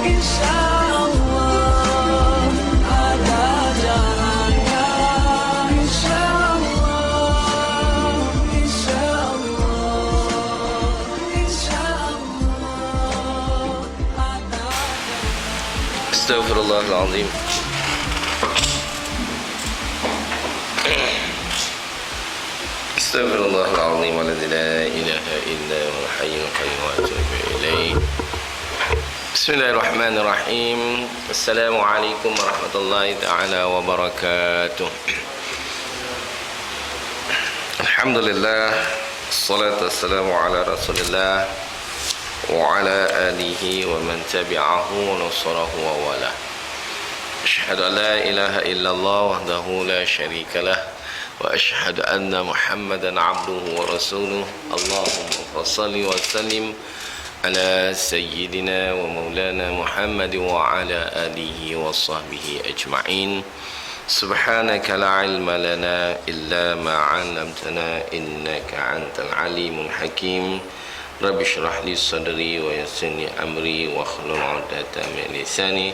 insyaallah ada jalannya, insyaallah, insyaallah, insyaallah ada. Astaghfirullahaladzim. Astaghfirullahaladzim. Alladzi la ilaha illa huwal hayyul qayyum wa atubu ilaih. Bismillahirrahmanirrahim. Assalamualaikum warahmatullahi ta'ala wabarakatuh. Alhamdulillah, assalatu wassalamu ala rasulillah wa ala alihi wa man tabi'ahu wa nasarahu wa wala. Asyhadu an la ilaha illallah wahdahu la syarika lah wa asyhadu anna Muhammadan abduhu wa rasuluh. Allahumma salli wa sallim ala sayyidina wa maulana Muhammad wa ala alihi wa sahbihi ajma'in. Subhanaka la ilma lana illa ma 'allamtana innaka antal alimul hakim. Rabbi shrah li sadri wa yassir li amri wa hlul 'uqdatam min lisani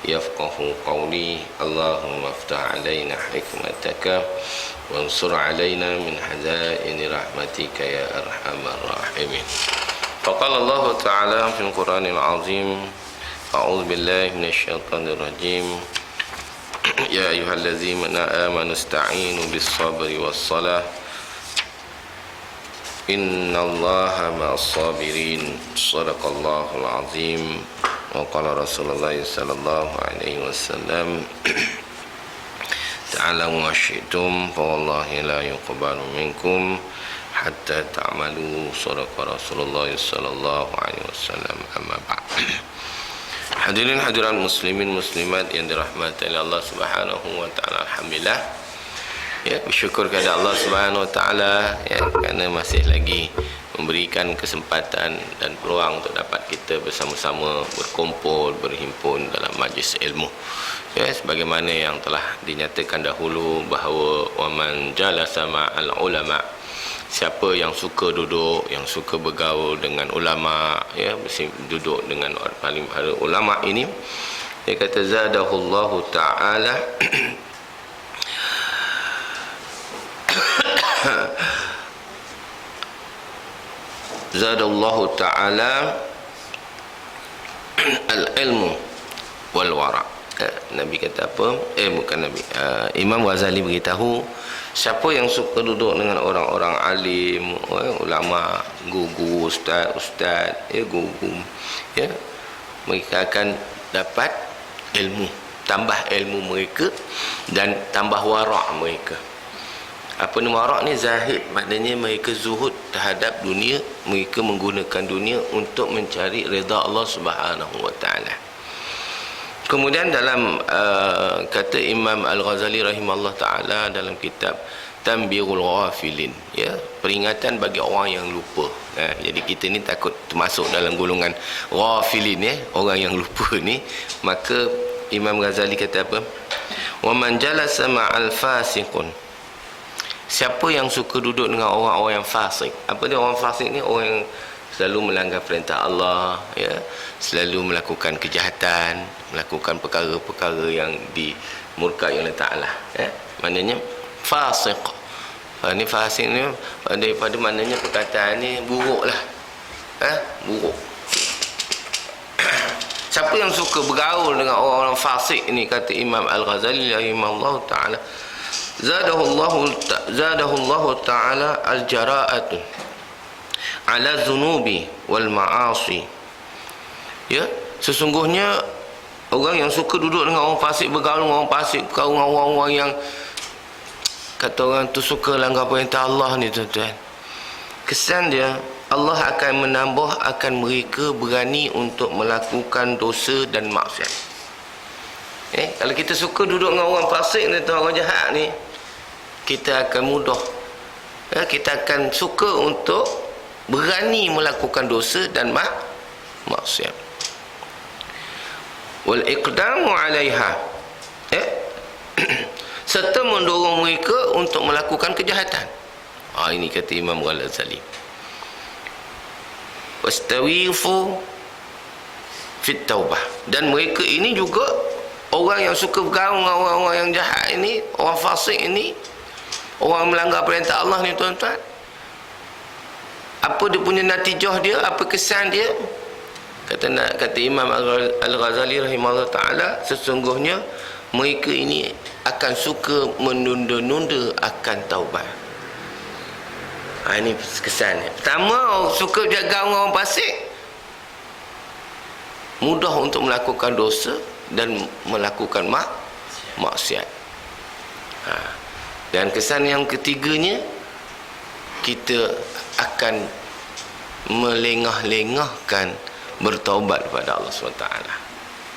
yafqahu qawli. Allahumma iftah 'alaina hikmataka wansur 'alaina min hazaini rahmatika ya arhamar rahimin. Faqala Allah Ta'ala fil Qur'anil 'azim, a'udzu billahi minasyaitonir rajim. Ya ayyuhallazina amanu ista'inu bis sabri was salah innallaha ma'as sabirin. Shadaqallahul azim. Wa qala Rasulullah sallallahu alaihi wasallam, ta'alamu ma syi'tum fa wallahi la yuqbalu minkum hatta ta'malu. Shadaqa Rasulullah sallallahu alaihi wasallam. Amma ba'd. Hadirin hadirat muslimin muslimat yang dirahmati oleh Allah Subhanahu wa taala. Alhamdulillah, ya, bersyukur kepada Allah Subhanahu wa taala, ya, kerana masih lagi memberikan kesempatan dan peluang untuk dapat kita bersama-sama berkumpul, berhimpun dalam majlis ilmu. Ya, sebagaimana yang telah dinyatakan dahulu bahawa waman jalasa ma'al ulama, siapa yang suka duduk, yang suka bergaul dengan ulama, ya, duduk dengan paling ulama ini, dia kata zadahullahu ta'ala zadallahu ta'ala al-ilmu wal wara. Nabi kata apa? Bukan Nabi. Imam Ghazali beritahu, siapa yang suka duduk dengan orang-orang alim, ulama, guru, ustaz, ya, guru, ya, mereka akan dapat ilmu, tambah ilmu mereka dan tambah wara' mereka. Apa ni wara' ni? Zahid, maknanya mereka zuhud terhadap dunia, mereka menggunakan dunia untuk mencari redha Allah Subhanahu wa taala. Kemudian dalam kata Imam Al-Ghazali rahimahullah taala dalam kitab Tanbihul Ghafilin, ya, peringatan bagi orang yang lupa. Jadi kita ni takut termasuk dalam golongan ghafilin, ya, orang yang lupa ni. Maka Imam Ghazali kata apa? Wa man jalasa ma'al fasiqun, siapa yang suka duduk dengan orang-orang yang fasik. Apa dia orang fasik ni? Orang yang selalu melanggar perintah Allah, ya, selalu melakukan kejahatan, melakukan perkara-perkara yang dimurkai oleh Ta'ala, ya. Maknanya fasik. Ni fasik ni daripada maknanya perkataan ni buruk lah, buruk. Siapa yang suka bergaul dengan orang-orang fasik ni, kata Imam Al-Ghazali rahimahullah ta'ala, zadahullahu ta'ala al-jara'atu ala zunubi wal ma'asi. Ya, sesungguhnya orang yang suka duduk dengan orang fasik, bergaul dengan orang fasik, bergaul dengan orang-orang yang kata orang tu suka langgar perintah Allah ni, tuan-tuan, kesan dia Allah akan menambah akan mereka berani untuk melakukan dosa dan maksiat. Kalau kita suka duduk dengan orang fasik ni, orang jahat ni, kita akan mudah, kita akan suka untuk berani melakukan dosa dan maksiat. Wal iqdamu 'alaiha, serta mendorong mereka untuk melakukan kejahatan. Ini kata Imam Ghazali. Wastawifu fit taubah. Dan mereka ini juga orang yang suka bergaul dengan orang-orang yang jahat ini, orang fasik ini, orang melanggar perintah Allah ni tuan-tuan. Apa dia punya natijah dia, apa kesan dia? Kata Imam Al-Ghazali rahimahullah ta'ala, sesungguhnya mereka ini akan suka menunda-nunda akan taubat. Ini kesannya. Pertama, suka jaga orang fasik, mudah untuk melakukan dosa dan melakukan maksiat. Dan kesan yang ketiganya, kita akan melengah-lengahkan bertaubat kepada Allah SWT.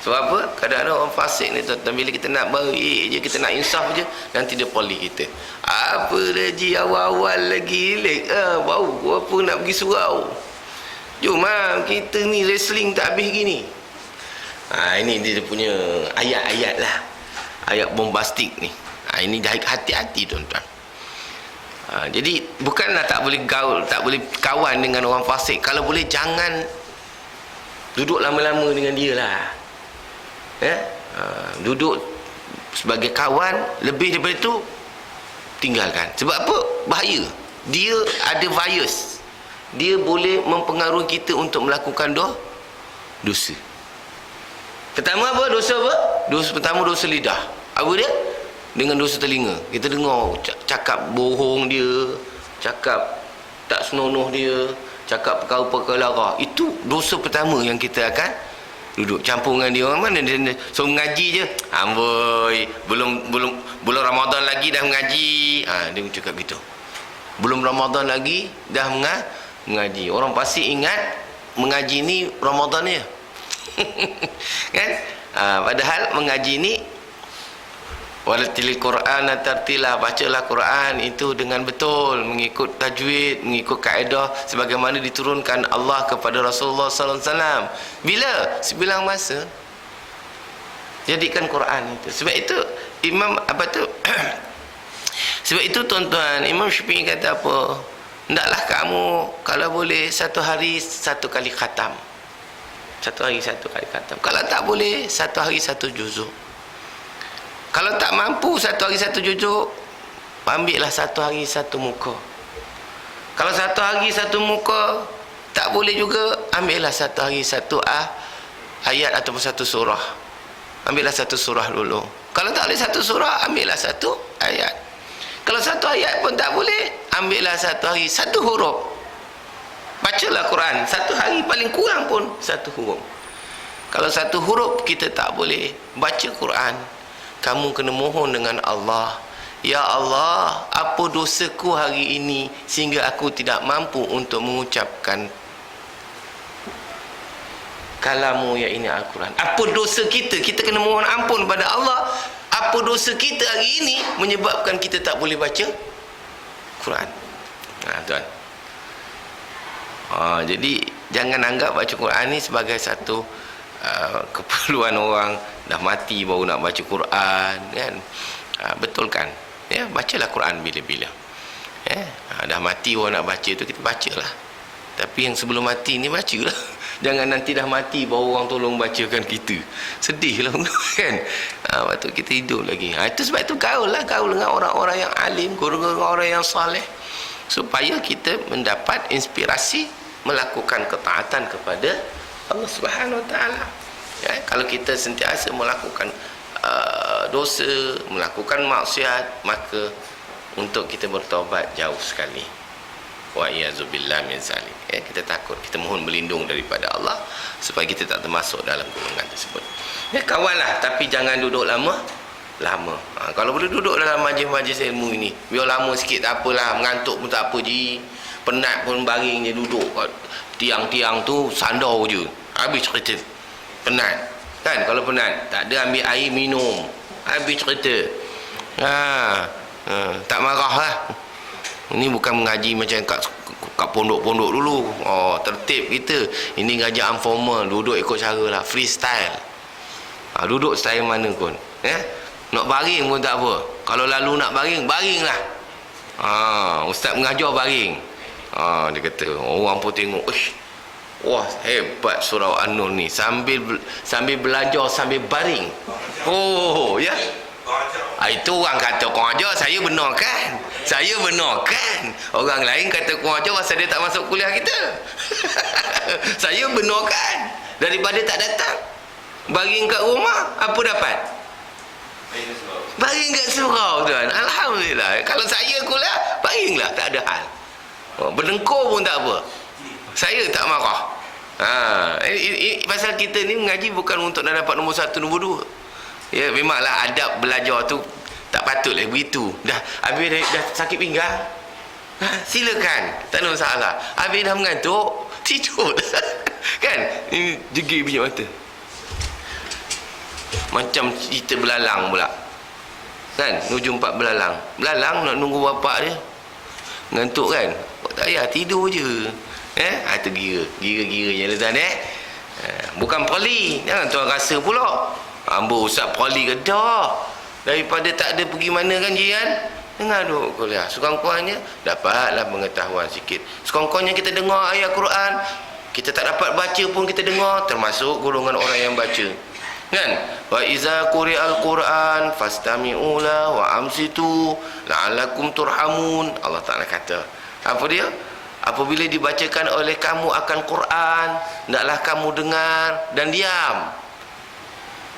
Sebab apa? Kadang-kadang orang fasik ni tuan-tuan, bila kita nak baik je, kita nak insaf je, nanti dia poli kita. Apa lagi awal-awal lagi lek, bau apa nak pergi surau. Jom kita ni wrestling tak habis gini. Ini dia punya ayat-ayat lah, ayat bombastik ni. Ini dah hati-hati tuan-tuan. Jadi bukanlah tak boleh gaul, tak boleh kawan dengan orang fasik. Kalau boleh jangan duduk lama-lama dengan dia lah. Duduk sebagai kawan, lebih daripada itu tinggalkan. Sebab apa? Bahaya. Dia ada virus, dia boleh mempengaruhi kita untuk melakukan dosa. Pertama apa? Dosa apa? Dosa pertama, dosa lidah. Apa dia? Dengan dosa telinga. Kita dengar cakap bohong dia, cakap tak senonoh dia, cakap perkara-perkara lara. Itu dosa pertama yang kita akan duduk campur dengan dia. Orang mana dia so mengaji je, amboi, belum Ramadan lagi dah mengaji. Dia cakap gitu. Belum Ramadan lagi dah mengaji. Orang pasti ingat mengaji ni Ramadan ni. Kan? Padahal mengaji ni walatil Quran tartila, bacalah Quran itu dengan betul, mengikut tajwid, mengikut kaedah sebagaimana diturunkan Allah kepada Rasulullah sallallahu alaihi wasallam. Bila? Sebilang masa. Jadikan Quran itu. Sebab itu Imam sebab itu tuan-tuan, Imam Syafi'i kata apa? Hendaklah kamu kalau boleh satu hari satu kali khatam. Satu hari satu kali khatam. Kalau tak boleh, satu hari satu juzuk. Kalau tak mampu satu hari satu juzuk, ambillah satu hari satu muka. Kalau satu hari satu muka tak boleh juga, ambillah satu hari satu ayat ataupun satu surah. Ambillah satu surah dulu. Kalau tak boleh satu surah, ambillah satu ayat. Kalau satu ayat pun tak boleh, ambillah satu hari satu huruf. Bacalah Quran satu hari, paling kurang pun satu huruf. Kalau satu huruf kita tak boleh baca Quran, kamu kena mohon dengan Allah, ya Allah, apa dosaku hari ini sehingga aku tidak mampu untuk mengucapkan kalamu ya ini Al-Quran. Apa dosa kita? Kita kena mohon ampun pada Allah. Apa dosa kita hari ini menyebabkan kita tak boleh baca Quran. Tuan. Jadi jangan anggap baca Quran ni sebagai satu keperluan orang dah mati baru nak baca Quran, kan? Betul kan? Ya, bacalah Quran bila-bila. Dah mati baru nak baca tu, kita bacalah. Tapi yang sebelum mati ni bacalah. Jangan nanti dah mati baru orang tolong bacakan kita. Sedih lah, kan? Waktu kita hidup lagi. Itu sebab itu gaul dengan orang-orang yang alim, dengan orang yang saleh, supaya kita mendapat inspirasi melakukan ketaatan kepada Allah Subhanahu Wa Taala. Ya, kalau kita sentiasa melakukan dosa, melakukan maksiat, maka untuk kita bertaubat jauh sekali. Wa iyazubillah min zalik. Kita takut, kita mohon berlindung daripada Allah supaya kita tak termasuk dalam golongan tersebut. Kawanlah, tapi jangan duduk lama. Kalau boleh duduk dalam majlis-majlis ilmu ini, biar lama sikit tak apalah, mengantuk pun tak apa je, penat pun baring je, duduk kat tiang-tiang tu sandar je, habis cerita. Penat kan? Kalau penat tak ada, ambil air minum, habis cerita. Tak marah lah. Ini bukan mengaji macam kat pondok-pondok dulu. Tertib kita. Ini ngaji informal, duduk ikut cara lah, freestyle. Duduk style mana pun. Nak baring pun tak apa. Kalau lalu nak baring, baringlah. Ustaz mengajar baring. Dia kata, orang pun tengok, Wah, hebat surau An-Nur ni. Sambil belajar, sambil baring. Oh, ya. Itu orang kata kurang ajar, saya benarkan. Saya benarkan. Orang lain kata kurang ajar pasal dia tak masuk kuliah kita. Saya benarkan. Daripada tak datang, baring kat rumah, apa dapat? Baring kat surau, tuan. Alhamdulillah. Kalau saya kuliah, baringlah, tak ada hal. Berdengkur pun tak apa. Saya tak marah. Pasal kita ni mengaji bukan untuk nak dapat nombor 1, nombor 2. Ya, memanglah adab belajar tu tak patutlah begitu. Dah habis dah sakit pinggang, silakan, tak ada masalah. Habis dah mengantuk, tidur. Kan? Ini jegir biji mata. Macam cerita belalang pula. Kan? Nuju 4 belalang. Belalang nak nunggu bapak dia. Ngantuk kan? Tak payah, tidur je. Itu gira-gira je lah tuan. Bukan poli. Jangan tuan rasa pula ambo ustaz poli ke dah. Daripada tak ada pergi mana kan jiran. Dengar duk kuliah. Sekurang-kurangnya dapatlah pengetahuan sikit. Sekurang-kurangnya kita dengar ayat Quran. Kita tak dapat baca pun kita dengar. Termasuk golongan orang yang baca. Kan? Wa iza quri'al Quran fastami'u la wa amsitu la'allakum turhamun. Allah Taala kata. Apa dia? Apabila dibacakan oleh kamu akan Quran, hendaklah kamu dengar dan diam.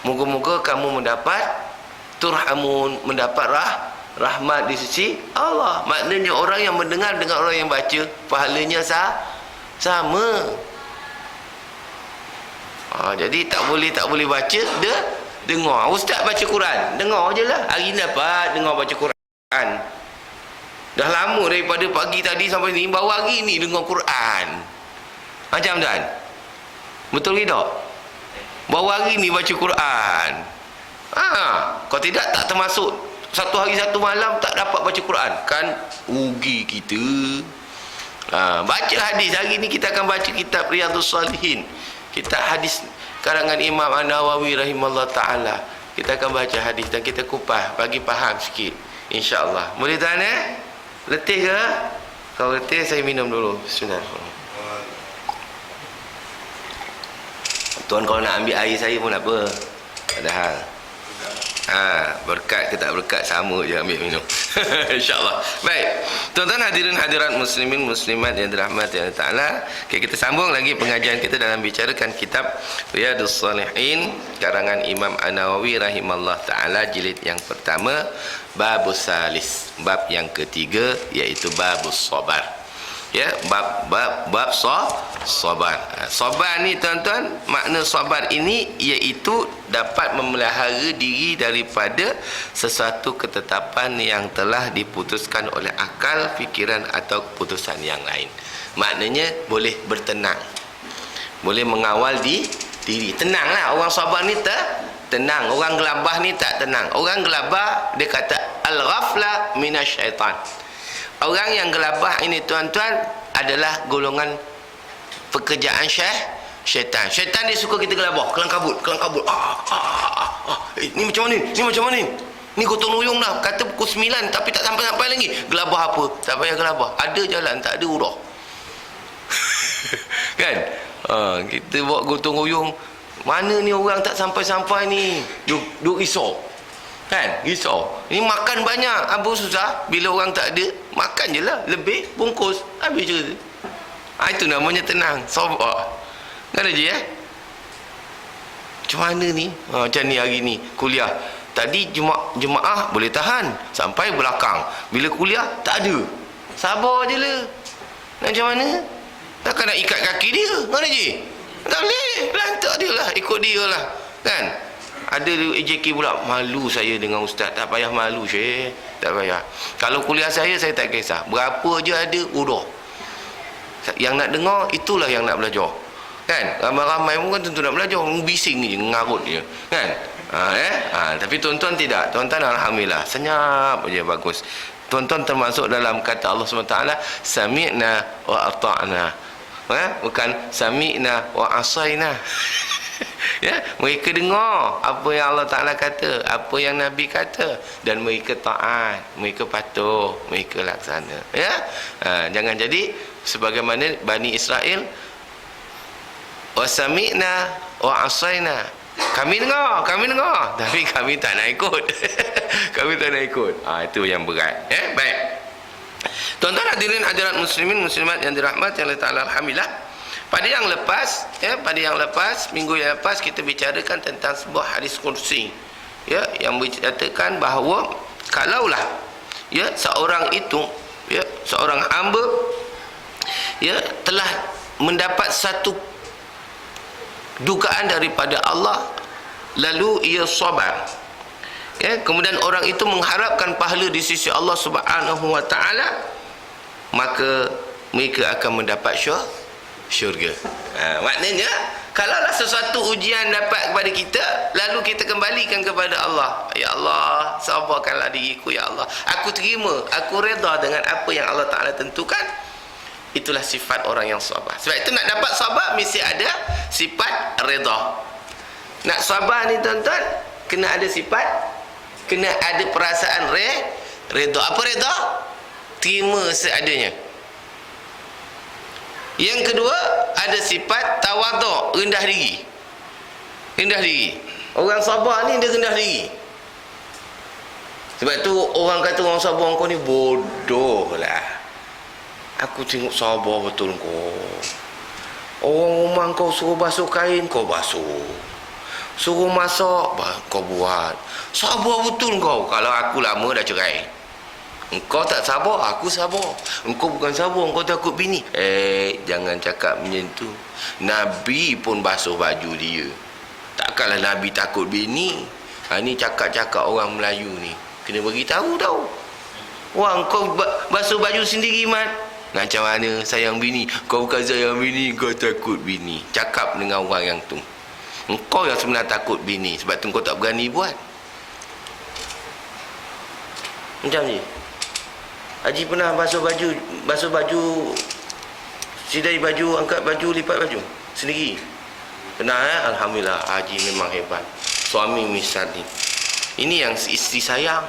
Moga-moga kamu mendapat turhamun, mendapat rahmat di sisi Allah. Maknanya orang yang mendengar dengan orang yang baca, pahalanya sama. Jadi tak boleh baca, dengar. Ustaz baca Quran, dengar je lah. Hari ni dapat dengar baca Quran. Dah lama daripada pagi tadi sampai ni, baru hari ni dengar Quran. Macam tuan? Betul ke tak? Baru hari ni baca Quran. Kalau tidak, tak termasuk satu hari satu malam tak dapat baca Quran. Kan rugi kita. Baca hadis. Hari ni kita akan baca kitab Riyadhus Salihin. Kitab hadis karangan Imam An-Nawawi rahimahullah ta'ala. Kita akan baca hadis dan kita kupas bagi faham sikit, InsyaAllah. Boleh tuan Letih ke? Kalau letih saya minum dulu. Bismillahirrahmanirrahim. Tuan kalau nak ambil air saya pun apa? Ada hal. Berkat ke tak berkat sama je ambil minum. InsyaAllah. Baik. Tuan-tuan hadirin hadirat muslimin muslimat yang dirahmati Allah Ta'ala. Okay, kita sambung lagi pengajian kita dalam bicarakan kitab Riyadhus Salihin karangan Imam An-Nawawi rahimallah ta'ala, jilid yang pertama, Babus Salis, bab yang ketiga, iaitu Babus Sabar. Ya, bab sabar. Sabar ni tuan-tuan, makna sabar ini iaitu dapat memelihara diri daripada sesuatu ketetapan yang telah diputuskan oleh akal, fikiran atau keputusan yang lain. Maknanya boleh bertenang, boleh mengawal diri. Tenanglah orang sabar ni tenang. Orang gelabah ni tak tenang. Orang gelabah dia kata al-ghafla minasyaitan. Orang yang gelabah ini tuan-tuan adalah golongan pekerjaan syaitan. Syaitan dia suka kita gelabah, kelang kabut. Ni macam mana ni? Ni gotong royong dah, kata pukul 9 tapi tak sampai-sampai lagi. Gelabah apa? Tak payah gelabah. Ada jalan, tak ada urah. Kan? Kita buat gotong royong, mana ni orang tak sampai-sampai ni? Duk risau. Kan? Risau. Ini makan banyak, apa susah? Bila orang tak ada, makan je lah. Lebih, bungkus, habis je. Itu namanya tenang, sabar. Kan Haji Macam mana ni? Macam ni hari ni, kuliah. Tadi jemaah boleh tahan sampai belakang. Bila kuliah, tak ada. Sabar je lah. Macam mana? Takkan nak ikat kaki dia? Kan Haji? Tak boleh. Lantak dia lah, ikut dia lah. Kan? Ada AJK pula, malu saya dengan ustaz. Tak payah malu Syekh, tak payah. Kalau kuliah saya tak kisah. Berapa je ada, udah. Yang nak dengar, itulah yang nak belajar. Kan? Ramai-ramai pun kan tentu nak belajar. Bising je, ngarut je. Kan? Tapi tuan-tuan tidak. Tuan-tuan alhamdulillah, senyap je, bagus. Tuan-tuan termasuk dalam kata Allah SWT, sami'na wa ata'na. Bukan sami'na wa asayna. Ya, mereka dengar apa yang Allah Ta'ala kata, apa yang Nabi kata, dan mereka taat, mereka patuh, mereka laksana. Ya, jangan jadi sebagaimana Bani Israel wa sami'na wa asaina. Kami dengar, tapi kami tak nak ikut. Kami tak nak ikut. Itu yang berat. Baik. Tuan-tuan hadirin hadirat muslimin muslimat yang dirahmati oleh Ta'ala, alhamdulillah. Pada yang lepas, minggu yang lepas kita bicarakan tentang sebuah hadis kursi. Yang berkatakan bahawa kalaulah seorang itu, seorang hamba telah mendapat satu dugaan daripada Allah, lalu ia sabar, kemudian orang itu mengharapkan pahala di sisi Allah Subhanahu wa taala, maka mereka akan mendapat syurga. Maknanya kalaulah sesuatu ujian dapat kepada kita, lalu kita kembalikan kepada Allah, ya Allah, sabarkanlah diriku, ya Allah, aku terima, aku redha dengan apa yang Allah Ta'ala tentukan. Itulah sifat orang yang sabar. Sebab itu nak dapat sabar mesti ada sifat redha. Nak sabar ni tuan-tuan, kena ada sifat, kena ada perasaan redha. Apa redha? Terima seadanya. Yang kedua, ada sifat tawaduk, rendah diri. Rendah diri. Orang sabar ni dia rendah diri. Sebab tu orang kata orang sabar kau ni bodoh lah. Aku tengok sabar betul kau. Orang rumah kau suruh basuh kain, kau basuh. Suruh masak, kau buat. Sabar betul kau. Kalau aku lama dah cerai. Engkau tak sabar, aku sabar. Engkau bukan sabar, engkau takut bini. Jangan cakap macam tu. Nabi pun basuh baju dia. Takkanlah Nabi takut bini. Ni cakap-cakap orang Melayu ni. Kena beritahu tau. Wah, engkau basuh baju sendiri, Mat. Macam mana sayang bini? Kau bukan sayang bini, kau takut bini. Cakap dengan orang yang tu. Engkau yang sebenarnya takut bini. Sebab tu kau tak berani buat. Macam ni. Haji pernah basuh baju, sidai baju, angkat baju, lipat baju sendiri. Pernah. Alhamdulillah, Haji memang hebat. Suami misal ni. Ini yang isteri sayang.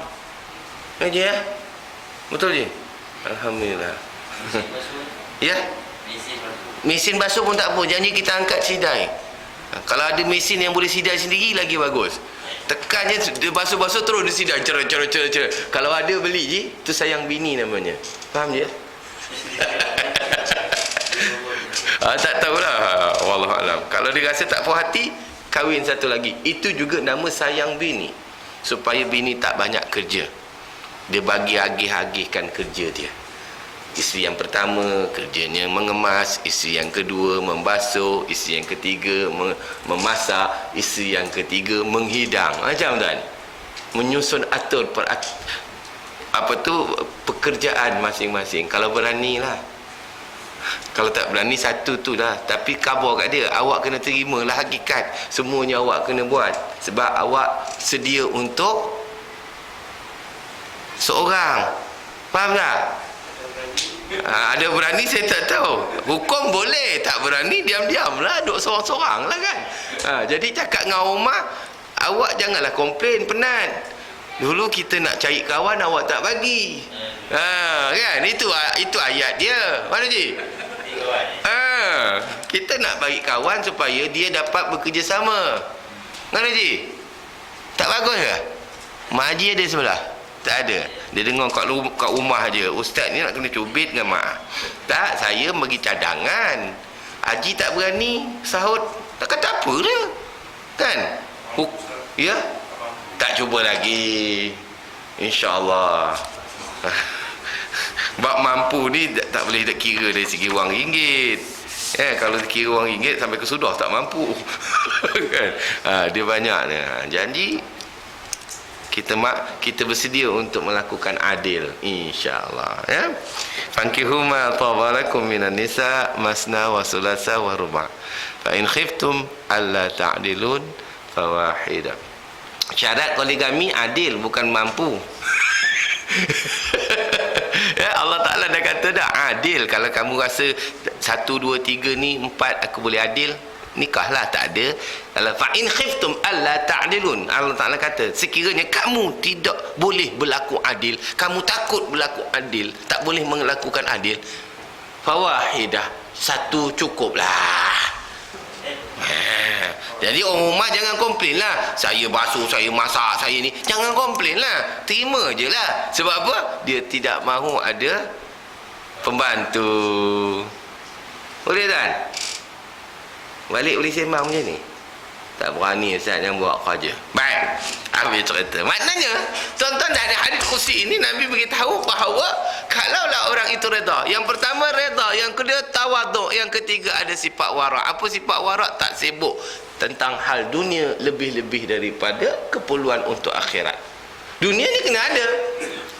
Je. Betul je. Alhamdulillah. Mesin basuh pun tak apa. Janji kita angkat sidai. Kalau ada mesin yang boleh sidai sendiri, lagi bagus. Tekannya dia basuh-basuh terus dia sidai cer. Kalau ada beli je, tu sayang bini namanya. Faham je? Tak tahulah, wallahualam. Kalau dia rasa tak puas hati, kahwin satu lagi. Itu juga nama sayang bini. Supaya bini tak banyak kerja. Dia bagi agih-agihkan kerja dia. Isteri yang pertama kerjanya mengemas, isteri yang kedua membasuh, isteri yang ketiga memasak, isteri yang ketiga menghidang. Macam tuan, menyusun atur pekerjaan masing-masing. Kalau beranilah. Kalau tak berani, satu tu lah. Tapi khabar kat dia, awak kena terimalah hakikat. Semuanya awak kena buat. Sebab awak sedia untuk seorang. Faham tak? Ada berani saya tak tahu. Hukum boleh, tak berani diam-diam lah, duduk sorang-sorang lah kan. Jadi cakap dengan rumah, awak janganlah komplain penat. Dulu kita nak cari kawan, awak tak bagi. Kan, itu ayat dia. Mana Ji? Kita nak bagi kawan supaya dia dapat bekerjasama. Mana Ji? Tak bagus ke? Mak Haji ada sebelah? Tak ada. Dia dengar kat rumah je, ustaz ni nak kena cubit dengan mak. Tak, saya bagi cadangan. Haji tak berani sahut, tak kata apa dia. Kan? Ya? Tak cuba lagi. InsyaAllah. Bab mampu ni tak boleh kira dari segi wang ringgit. Kalau kira wang ringgit sampai ke sudah tak mampu. Kan? Dia banyak ni. Janji kita bersedia untuk melakukan adil, insyaallah, ya. Fankihu ma tawalakum minan nisa masna wa sulasa wa ruba. Fa in khiftum alla ta'dilun fawahida. Syarat poligami adil, bukan mampu. Ya, Allah Ta'ala dah kata dah adil. Kalau kamu rasa 1, 2, 3 ni 4 aku boleh adil, nikahlah. Tak ada. Kalau fa in khiftum alla ta'dilun, Allah Taala kata sekiranya kamu tidak boleh berlaku adil, kamu takut berlaku adil, tak boleh melakukan adil, fawahidah, satu cukuplah. Jadi orang rumah jangan komplain lah. Saya basuh, saya masak, saya ni. Jangan komplain lah. Terima je lah. Sebab apa? Dia tidak mahu ada pembantu. Boleh tak? Balik boleh sembang macam ni? Tak berani Ustaz yang buat kerja. Baik. Habis cerita. Maknanya, tuan-tuan dari hadis kursi ini Nabi beritahu bahawa kalaulah orang itu reda. Yang pertama reda, yang kedua tawaduk, yang ketiga ada sifat warak. Apa sifat warak? Tak sibuk tentang hal dunia lebih-lebih daripada keperluan untuk akhirat. Dunia ni kena ada.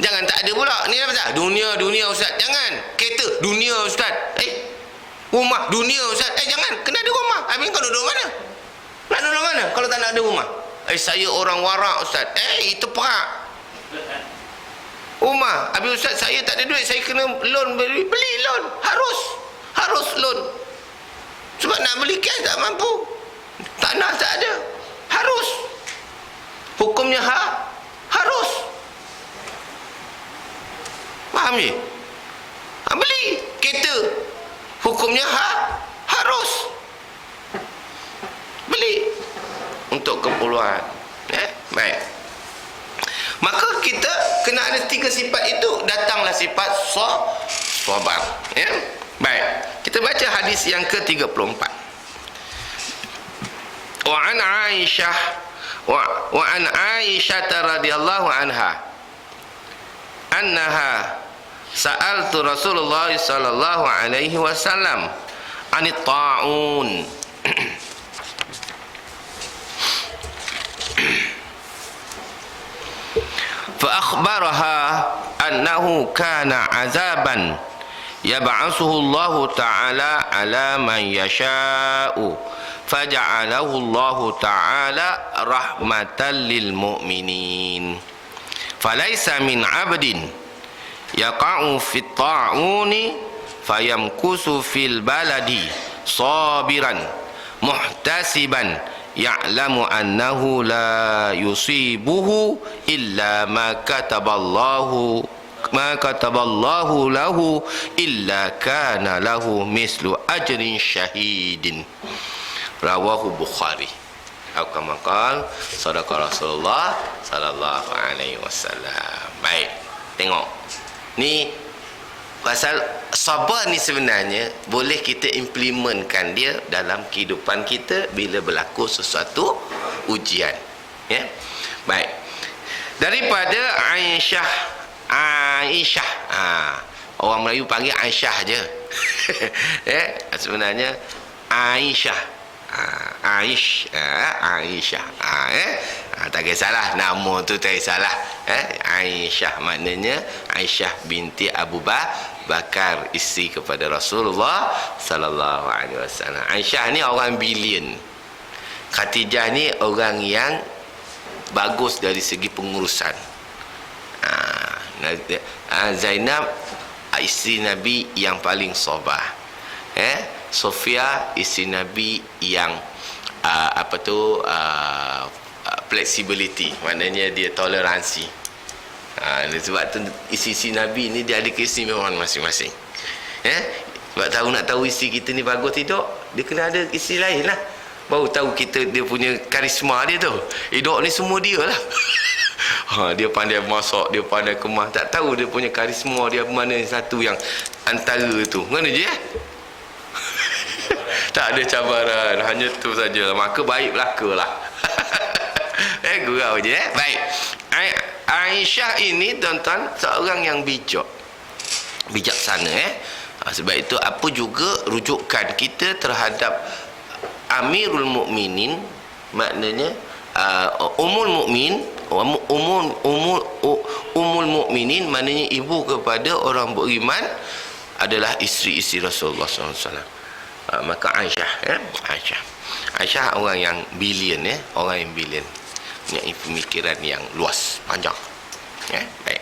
Jangan tak ada pula. Ni apa Ustaz? Dunia Ustaz. Jangan. Kereta, dunia Ustaz. Rumah, dunia Ustaz. Jangan. Kena ada rumah. Habis kau duduk mana? Nak duduk mana kalau tak nak ada rumah? Saya orang warak Ustaz. Itu perak. Rumah. Habis Ustaz, saya tak ada duit. Saya kena loan. Beli loan. Harus loan. Sebab nak beli cash tak mampu. Tanah tak ada. Harus. Hukumnya harus. Faham je? Beli kereta. Hukumnya harus. Beli untuk keperluan. Baik. Maka kita kena ada 3 sifat itu. Datanglah sifat sabar. Baik. Kita baca hadis yang ke-34. Wa an Aisyah radhiyallahu anha annaha sa'altu Rasulullah sallallahu alaihi wasallam anit ta'un. فأخبرها أنه كان عذابا يبعثه الله تعالى على من يشاء فجعله الله تعالى رحمة للمؤمنين فليس من عبد يقع في الطاعون فيمكث في البلد صابرا محتسبا يعلم أنه لا يصيبه إلا ما كتب الله له إلا كان له مثل أجر شهيد رواه البخاري atau kama qala sadaqa Rasulullah sallallahu alaihi wasallam. Baik, tengok ni pasal sabar ni sebenarnya boleh kita implementkan dia dalam kehidupan kita bila berlaku sesuatu ujian. Baik. Daripada Aisyah. Orang Melayu panggil Aisyah je. Sebenarnya Aisyah. Aisyah. Tak kisahlah nama tu, tak kisahlah. Aisyah maknanya Aisyah binti Abu Bakar, isteri kepada Rasulullah sallallahu alaihi wasallam. Aisyah ni orang bilion. Khadijah ni orang yang bagus dari segi pengurusan. Zainab isteri Nabi yang paling sabar. Sofia isteri Nabi yang flexibility, maknanya dia toleransi. Sebab tu isi Nabi ni dia ada keistimewaan masing-masing. Sebab nak tahu isi kita ni bagus tidak, dia kena ada isi lain lah, baru tahu kita dia punya karisma dia tu. Hidup ni semua dia lah. Dia pandai masak, dia pandai kemas, tak tahu dia punya karisma dia mana satu yang antara tu. Mana je tak ada cabaran, hanya tu saja, maka baik belakalah. Gurau je. Baik. Aisyah ini tuan-tuan seorang yang bijaksana. Sebab itu apa juga rujukan kita terhadap Amirul Mukminin, maknanya Ummul Mukminin, maknanya ibu kepada orang beriman adalah isteri-isteri Rasulullah SAW. Maka Aisyah orang yang bilion, orang yang bilion, punya pemikiran yang luas, panjang. Baik.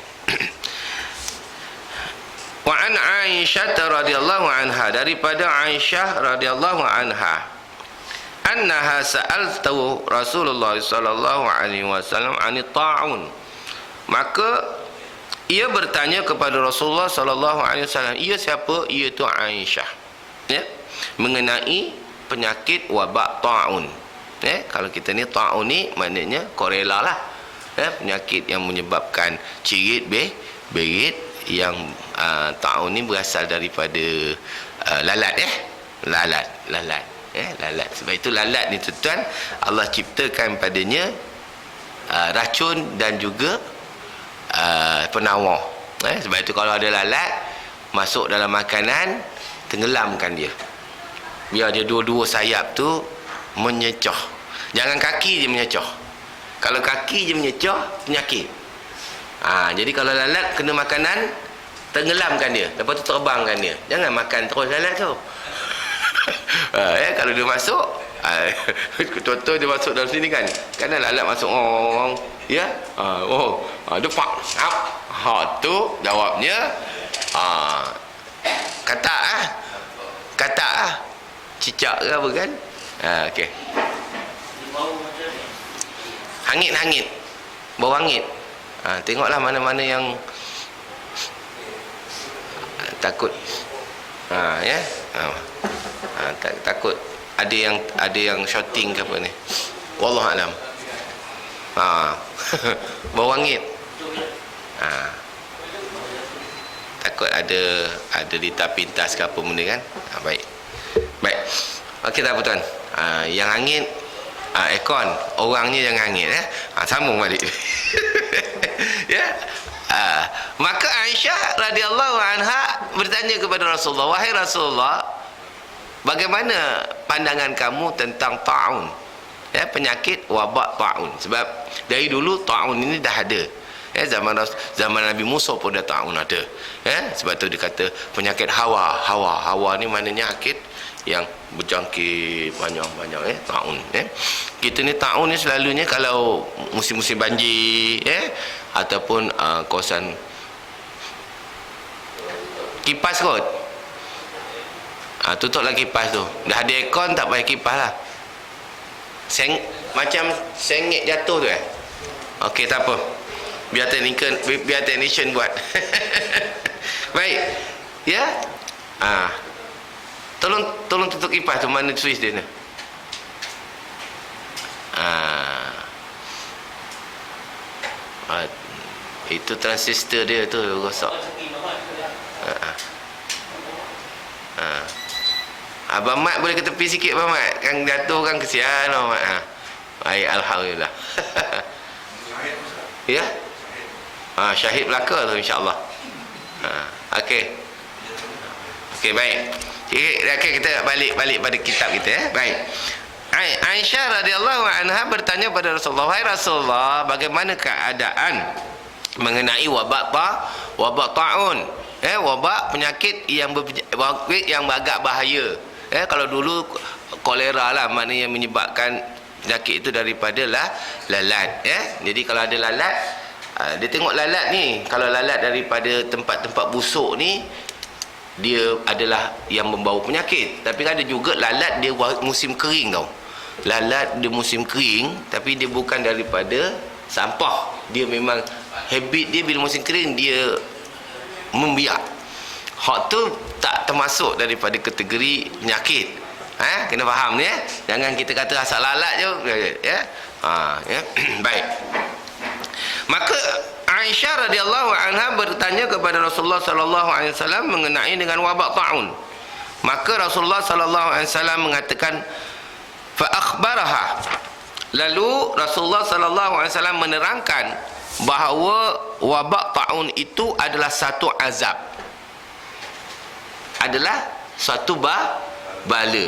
Wa an Aisyah radhiyallahu anha, daripada Aisyah radhiyallahu anha, annaha sa'altu Rasulullah sallallahu alaihi wasallam anit ta'un. Maka ia bertanya kepada Rasulullah sallallahu alaihi wasallam. Ia siapa? Iaitu Aisyah. Mengenai penyakit wabak ta'un. Kalau kita ni ta'un ni maknanya korela lah. Penyakit yang menyebabkan cirit berit yang ta'un ni berasal daripada lalat. Lalat. Lalat. Sebab itu lalat ni tuan, Allah ciptakan padanya racun dan juga penawar. Sebab itu kalau ada lalat masuk dalam makanan, tenggelamkan dia. Biar dia dua-dua sayap tu menyecoh. Jangan kaki je menyecoh. Kalau kaki je menyecoh, penyakit. Jadi kalau lalat kena makanan, tenggelamkan dia. Lepas tu terbangkan dia. Jangan makan terus lalat tu. Kalau dia masuk, contoh dia masuk dalam sini kan. Kan lalat masuk. Dia pak. Tu jawabnya kata cicak ke apa kan. Okey. Hangit. Bau hangit. Tengoklah mana-mana yang takut. Takut ada yang shooting ke apa ni. Wallahu alam. Bau hangit. Takut ada pintas ke apa benda kan. Baik. Okey tak apa tuan. Yang hangit aircon, orangnya yang hangit sambung balik. Maka Aisyah radhiyallahu anha bertanya kepada Rasulullah, wahai Rasulullah, bagaimana pandangan kamu tentang ta'un? Penyakit wabak ta'un. Sebab dari dulu ta'un ini dah ada. Zaman Nabi Musa pun dah ta'un ada. Sebab tu dia kata penyakit hawa ni maknanya sakit yang berjangkit banyak ta'un. Kita ni ta'un ni selalunya kalau musim-musim banjir ataupun kawasan kipas kot. Tutuplah kipas tu. Dah ada aircon tak payah kipas lah. Macam sengit jatuh tu Okey tak apa. Biar technician buat. Baik. Tolong tutup kipas tu, mana switch dia ni. Itu transistor dia tu rosak. Abang Mat boleh ke tepi sikit Abang Mat. Kan jatuh kan kesian Abang Mat. Baik, alhamdulillah. Syahid belaka tu insya-Allah. Okey, baik. Okay, kita balik pada kitab kita Baik. Aisyah radhiyallahu anha bertanya pada Rasulullah, wahai Rasulullah, bagaimana keadaan mengenai wabak ta'un? Wabak penyakit yang agak bahaya. Kalau dulu kolera lah, maknanya yang menyebabkan penyakit itu daripada lalat. Jadi kalau ada lalat, dia tengok lalat ni, kalau lalat daripada tempat-tempat busuk ni, dia adalah yang membawa penyakit. Tapi ada juga lalat dia musim kering tau. Lalat dia musim kering, tapi dia bukan daripada sampah. Dia memang habit dia bila musim kering dia membiak. Hak tu tak termasuk daripada kategori penyakit. Kena faham ni Jangan kita kata asal lalat je Baik. Maka Aisyah radhiyallahu anha bertanya kepada Rasulullah sallallahu alaihi wasallam mengenai dengan wabak ta'un. Maka Rasulullah sallallahu alaihi wasallam mengatakan fa akhbaraha. Lalu Rasulullah sallallahu alaihi wasallam menerangkan bahawa wabak ta'un itu adalah satu azab. Adalah satu bala.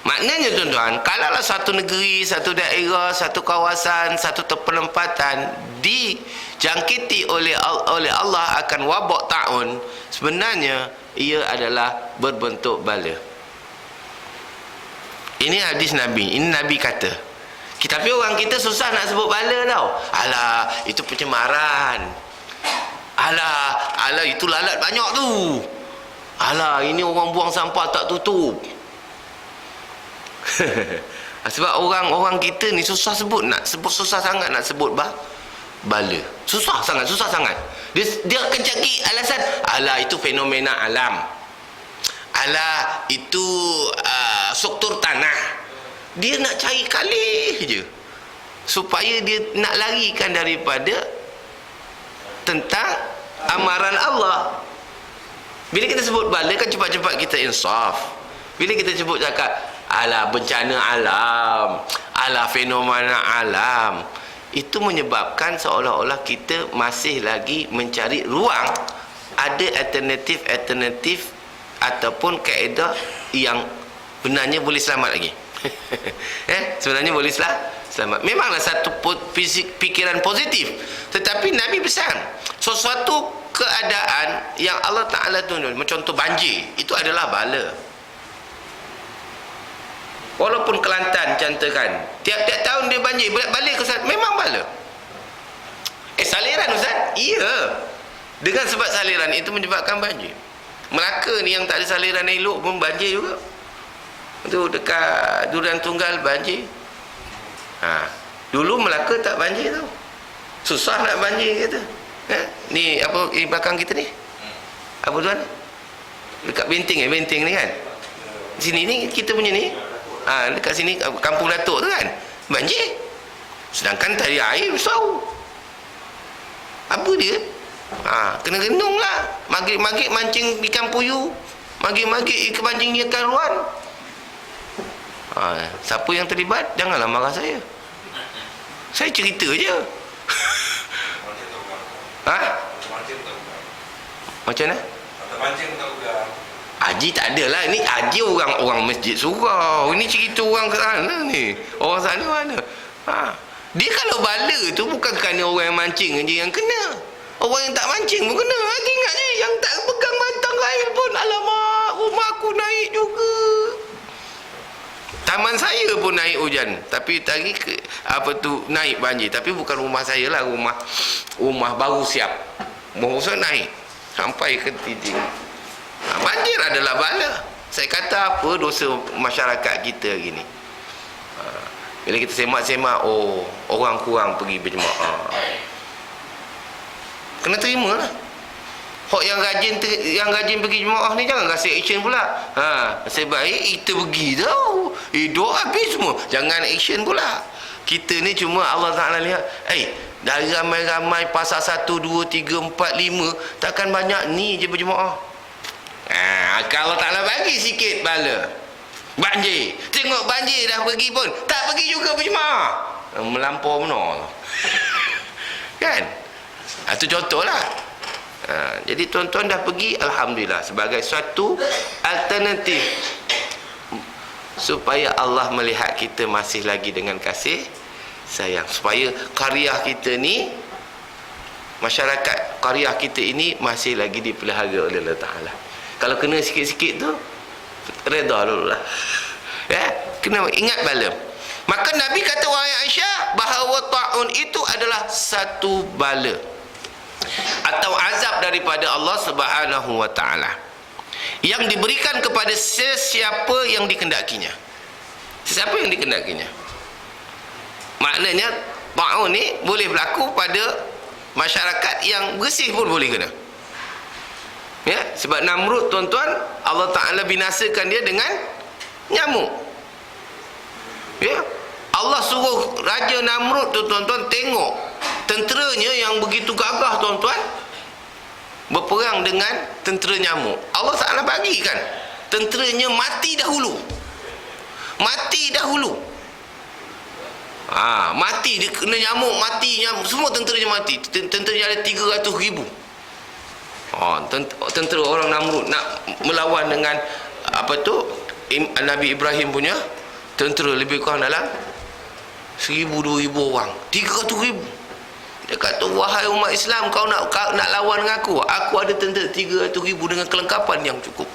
Maknanya tuan-tuan, kalaulah satu negeri, satu daerah, satu kawasan, satu penempatan dijangkiti oleh Allah akan wabak ta'un, sebenarnya ia adalah berbentuk bala. Ini hadis Nabi, ini Nabi kata. Tapi orang kita susah nak sebut bala tau. Alah, itu pencemaran. Alah, itu lalat banyak tu. Alah, ini orang buang sampah tak tutup. Sebab orang kita ni susah susah sangat nak sebut bala. Susah sangat. Dia akan cari alasan. Alah, itu fenomena alam. Alah, itu struktur tanah. Dia nak cari kalih je, supaya dia nak larikan daripada tentang amaran Allah. Bila kita sebut bala kan cepat-cepat kita insaf. Bila kita sebut cakap ala bencana alam, ala fenomena alam, itu menyebabkan seolah-olah kita masih lagi mencari ruang ada alternatif ataupun kaedah yang benarnya boleh selamat lagi. Sebenarnya boleh selamat. Memanglah satu fikiran positif, tetapi Nabi pesan sesuatu keadaan yang Allah Ta'ala tunjuk, macam contoh banjir, itu adalah bala. Walaupun Kelantan contohkan tiap-tiap tahun dia banjir, balik ke Ustaz, memang bala. Saliran Ustaz? Ya, dengan sebab saliran itu menyebabkan banjir. Melaka ni yang tak ada saliran elok pun banjir juga. Itu dekat Durian Tunggal banjir. Dulu Melaka tak banjir tau, susah nak banjir kata. Ni apa di belakang kita ni? Apa tuan? Dekat benteng ni kan? Sini ni kita punya ni. Dekat sini Kampung Datuk tu kan, banjir. Sedangkan tadi air besar. Apa dia? Kena renung lah. Maghrib-maghrib mancing ikan puyuh, maghrib-maghrib ikan mancing ikan ruan. Siapa yang terlibat, janganlah marah saya. Saya cerita je. Macam mana? Haji tak adalah. Ini haji orang masjid surau. Ini cerita orang ke sana ni. Orang sana mana? Dia kalau bala tu bukan kerana orang yang mancing je yang kena. Orang yang tak mancing pun kena. Ingat je, yang tak pegang batang air pun, alamak, rumah aku naik juga. Taman saya pun naik hujan. Tapi tadi naik banjir. Tapi bukan rumah saya lah, rumah baru siap. Baru naik sampai ke titik. Banjir adalah bala. Saya kata apa dosa masyarakat kita gini. Bila kita semak-semak, orang kurang pergi berjemaah, kena terima lah. Hok yang rajin pergi jemaah ni jangan rasa action pula. Sebaik kita pergi tau, hidup habis semua, jangan action pula. Kita ni cuma Allah Ta'ala lihat, dari ramai-ramai pasal 1, 2, 3, 4, 5, takkan banyak ni je berjemaah. Kalau Allah Ta'ala bagi sikit bala, banjir, tengok banjir dah pergi pun tak pergi juga berjemaah, melampau benar. Kan? Itu contohlah. Jadi tuan-tuan dah pergi, alhamdulillah, sebagai suatu alternatif supaya Allah melihat kita masih lagi dengan kasih sayang, supaya karya kita ni, masyarakat karya kita ini masih lagi dipelihara oleh Allah Ta'ala. Kalau kena sikit-sikit tu, reda dulu lah. Kena ingat bala. Maka Nabi kata, wahai Aisyah, bahawa ta'un itu adalah satu bala atau azab daripada Allah Subhanahu wa Ta'ala yang diberikan kepada sesiapa yang dikendakinya. Sesiapa yang dikendakinya. Maknanya ta'un ni boleh berlaku pada masyarakat yang bersih pun boleh kena. Sebab Namrud, tuan-tuan, Allah Ta'ala binasakan dia dengan nyamuk. Allah suruh Raja Namrud tu, tuan-tuan, tengok tenteranya yang begitu gagah, tuan-tuan, berperang dengan tentera nyamuk. Allah Ta'ala bagikan tenteranya mati dahulu. Mati, dia kena nyamuk, mati, semua tenteranya mati. Tenteranya ada 300,000. Tentera orang Namrud nak melawan dengan Nabi Ibrahim punya tentera, lebih kurang dalam 1,000-2,000 orang, 300,000. Dia kata, wahai umat Islam, kau nak lawan dengan aku ada tentera 300,000 dengan kelengkapan yang cukup.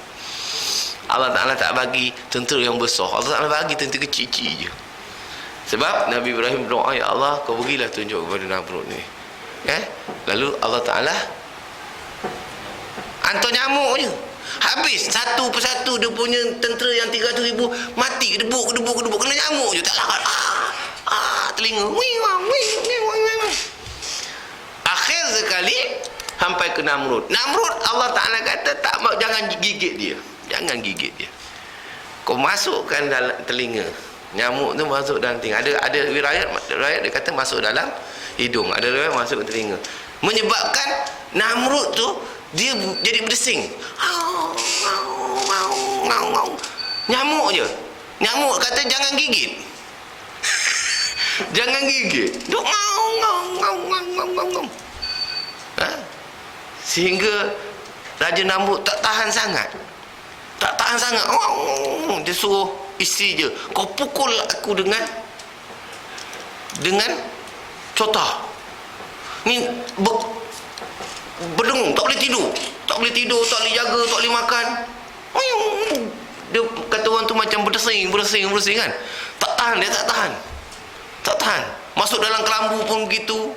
Allah Ta'ala tak bagi tentera yang besar, Allah Ta'ala bagi tentera kecil-kecil je. Sebab Nabi Ibrahim berdoa, ya Allah, kau berilah tunjuk kepada Namrud ni. Lalu Allah Ta'ala hantar nyamuk je. Habis satu persatu dia punya tentera yang 300,000 mati, kedebuk, kena nyamuk je, tak larat. Telinga akhir sekali sampai ke Namrud. Allah Ta'ala kata, jangan gigit dia. kau masukkan dalam telinga. Nyamuk tu masuk dalam telinga. Ada riwayat dia kata masuk dalam hidung, ada riwayat masuk ke telinga, menyebabkan Namrud tu dia jadi berdesing. Nyamuk je. Nyamuk kata jangan gigit. Jangan gigit. Duk ngau. Sehingga Raja Namrud tak tahan sangat. Dia suruh isteri je, kau pukul aku dengan cotah. Ni berdengung, tak boleh tidur, tak boleh jaga, tak boleh makan. Dia kata orang tu macam berdesing kan. Tak tahan. Masuk dalam kelambu pun begitu,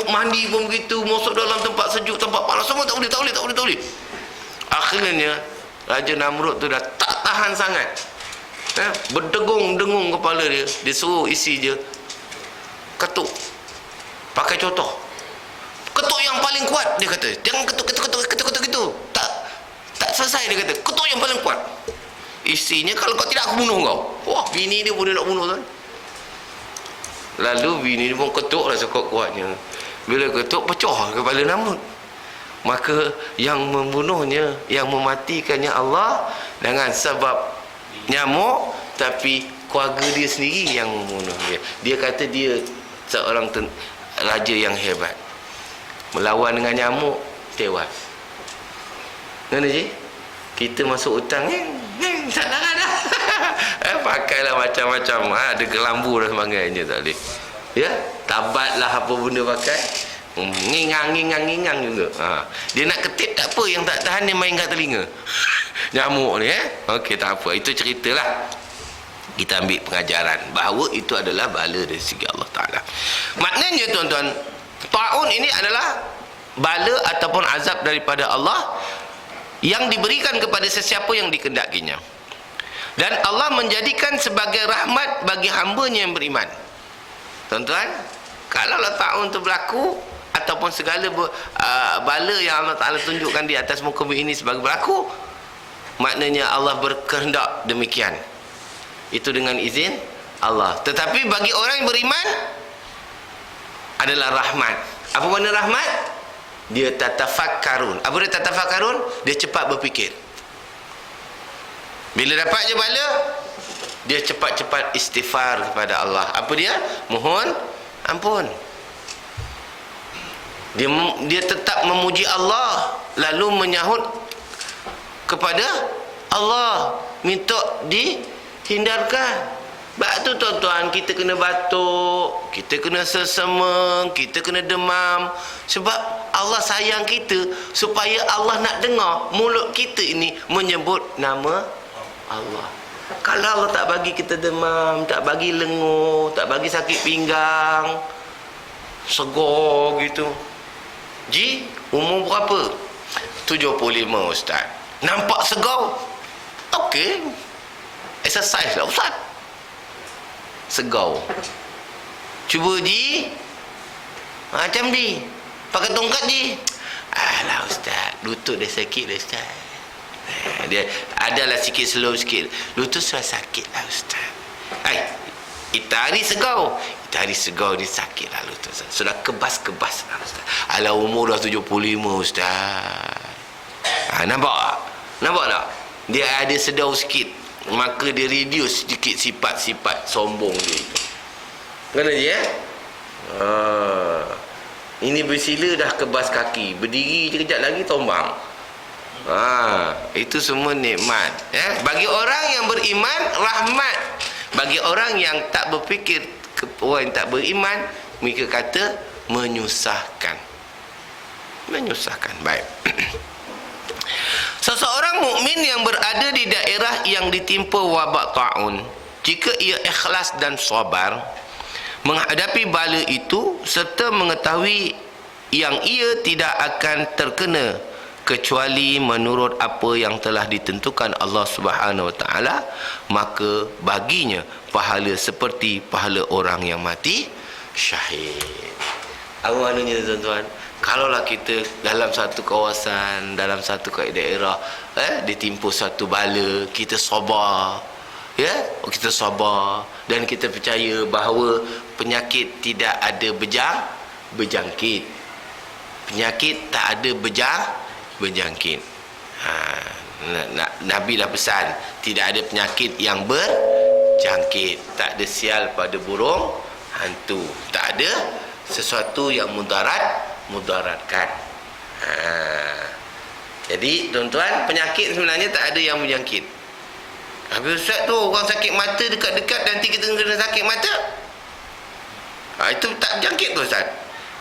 mandi pun begitu, masuk dalam tempat sejuk, tempat panas, semua tak boleh. Akhirnya Raja Namrud tu dah tak tahan sangat. Berdengung kepala dia. Dia suruh isi je ketuk, pakai contoh. Ketuk yang paling kuat, dia kata. Jangan ketuk gitu. Tak selesai, dia kata. Ketuk yang paling kuat. Isinya, kalau kau tidak, aku bunuh kau. Wah, bini dia pun dia nak bunuh tuan. Lalu bini dia pun ketuk lah sekuat-kuatnya. Bila ketuk, pecah kepala Namrud. Maka yang membunuhnya, yang mematikannya Allah dengan sebab nyamuk, tapi keluarga dia sendiri yang membunuh dia. Dia kata dia seorang raja yang hebat, melawan dengan nyamuk, tewas. Mana je? Kita masuk hutang tak larat dah. Pakailah macam-macam, ada kelambu dan sebagainya, tak boleh. Ya, tabatlah apa benda pakai. Ngingang juga. Dia nak ketip tak apa, yang tak tahan dia main kat telinga. Nyamuk ni okey, tak apa, itu ceritalah. Kita ambil pengajaran bahawa itu adalah bala dari segi Allah Ta'ala. Maknanya tuan-tuan, ta'un ini adalah bala ataupun azab daripada Allah yang diberikan kepada sesiapa yang dikehendakinya, dan Allah menjadikan sebagai rahmat bagi hamba-Nya yang beriman. Tuan-tuan, kalau ta'un itu berlaku ataupun segala bala yang Allah Ta'ala tunjukkan di atas muka bumi ini sebagai berlaku, maknanya Allah berkehendak demikian. Itu dengan izin Allah. Tetapi bagi orang yang beriman adalah rahmat. Apa makna rahmat? Dia tatafakkarun. Apa dia tatafakkarun? Dia cepat berfikir. Bila dapat je bala, dia cepat-cepat istighfar kepada Allah. Apa dia? Mohon ampun. Dia tetap memuji Allah, lalu menyahut kepada Allah, minta dihindarkan. Sebab tu tuan-tuan, kita kena batuk, kita kena sesama, kita kena demam. Sebab Allah sayang kita, supaya Allah nak dengar mulut kita ini menyebut nama Allah. Kalau Allah tak bagi kita demam, tak bagi lenguh, tak bagi sakit pinggang, segar gitu. Ji, umur berapa? 75 Ustaz. Nampak segar? Okey, exercise lah Ustaz. Segar. Cuba Ji, macam Ji, pakai tongkat Ji. Alah Ustaz, lutut dia sakit lah Ustaz. Dia adalah sikit slow sikit. Lutut sudah sakit lah Ustaz. Itari segar. Itari segar ni sakit lah lutut. Sudah kebas-kebas lah Ustaz. Alah umur dah 75 Ustaz. Nampak tak? Nampak tak? Dia ada sedau sikit, maka dia reduce sedikit sifat-sifat sombong dia itu. Kena je ini bersila dah kebas kaki, berdiri je kejap lagi tombang. Itu semua nikmat bagi orang yang beriman, rahmat. Bagi orang yang tak berfikir, orang yang tak beriman, mereka kata menyusahkan. Baik. Seseorang mukmin yang berada di daerah yang ditimpa wabak ta'un, jika ia ikhlas dan sabar menghadapi bala itu, serta mengetahui yang ia tidak akan terkena kecuali menurut apa yang telah ditentukan Allah Subhanahu Wa Taala, maka baginya pahala seperti pahala orang yang mati syahid. Apa maknanya tuan-tuan? Kalaulah kita dalam satu kawasan, dalam satu daerah, ditimpa satu bala, kita sabar, ya, kita sabar dan kita percaya bahawa penyakit tidak ada berjangkit. Penyakit tak ada berjangkit. Nabi dah pesan, tidak ada penyakit yang berjangkit, tak ada sial pada burung hantu, tak ada sesuatu yang mudaratkan. Jadi tuan-tuan, penyakit sebenarnya tak ada yang berjangkit. Habis Ustaz tu, orang sakit mata dekat-dekat nanti kita kena sakit mata, itu tak berjangkit tu Ustaz.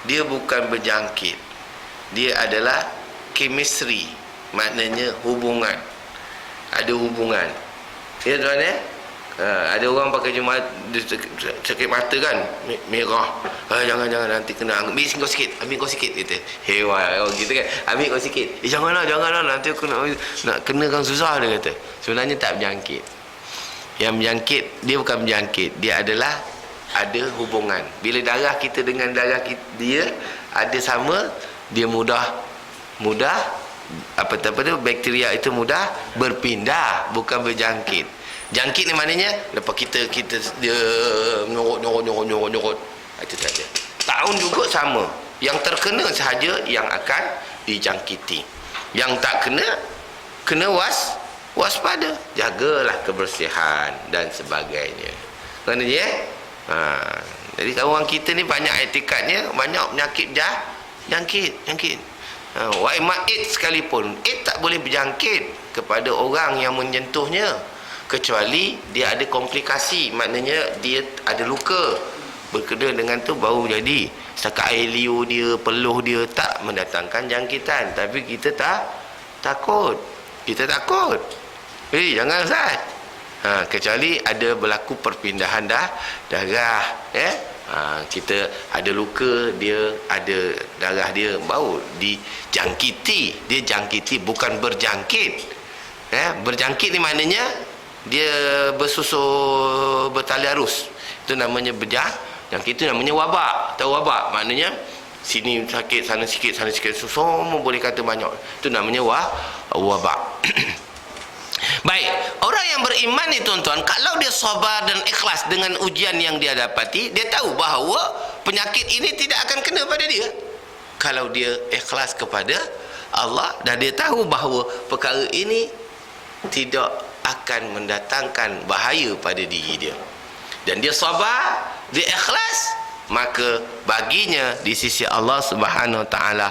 Dia bukan berjangkit, dia adalah chemistry, maknanya hubungan. Ada hubungan, ya tuan ya. Ada orang pakai sakit mata kan, merah, jangan nanti kena, ambil kau sikit kata hewan gitu kan, ambil kau sikit, janganlah nanti aku nak kenakan susah, dia kata. Sebenarnya tak berjangkit. Yang berjangkit, dia bukan berjangkit, dia adalah ada hubungan. Bila darah kita dengan darah dia ada sama, dia mudah apa tu bakteria itu mudah berpindah, bukan berjangkit. Jangkit ni maknanya lepas kita dia nyorot. Itu saja. Taun juga sama. Yang terkena sahaja yang akan dijangkiti. Yang tak kena waspada. Jagalah kebersihan dan sebagainya. Kerana dia jadi orang kita ni banyak etikadnya, banyak penyakit jangkit. AIDS sekalipun, AIDS tak boleh berjangkit kepada orang yang menyentuhnya, kecuali dia ada komplikasi, maknanya dia ada luka. Berkena dengan tu baru jadi. Setakat air liur dia, peluh dia tak mendatangkan jangkitan. Tapi kita takut. Kita takut. Jangan Ustaz. Kecuali ada berlaku perpindahan darah, kita ada luka, dia ada darah dia, baru dijangkiti. Dia jangkiti, bukan berjangkit. Berjangkit ni maknanya dia bersusul bertali arus, itu namanya berjangkit. Itu namanya wabak. Tahu wabak? Maknanya sini sakit, sana sikit, semua boleh kata banyak. Itu namanya wabak. Baik, orang yang beriman ni tuan-tuan, kalau dia sabar dan ikhlas dengan ujian yang dia dapati, dia tahu bahawa penyakit ini tidak akan kena pada dia. Kalau dia ikhlas kepada Allah dan dia tahu bahawa perkara ini tidak akan mendatangkan bahaya pada diri dia, dan dia sabar, dia ikhlas, maka baginya di sisi Allah Subhanahu Wa Taala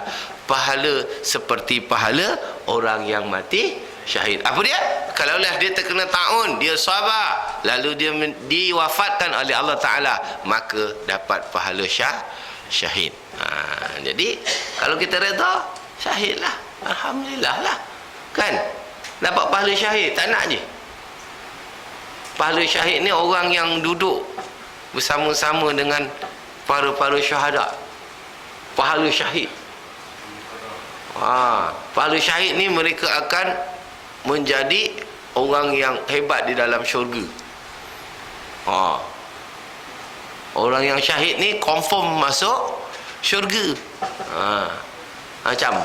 pahala seperti pahala orang yang mati syahid. Apa dia? Kalaulah dia terkena taun, dia sabar, lalu dia diwafatkan oleh Allah Ta'ala, maka dapat pahala syahid. Jadi kalau kita reda, syahid lah, alhamdulillah lah, kan? Dapat pahala syahid, tak nak je. Pahala syahid ni orang yang duduk bersama-sama dengan para syuhada. Pahala syahid. Pahala syahid ni mereka akan menjadi orang yang hebat di dalam syurga. Orang yang syahid ni confirm masuk syurga. Macam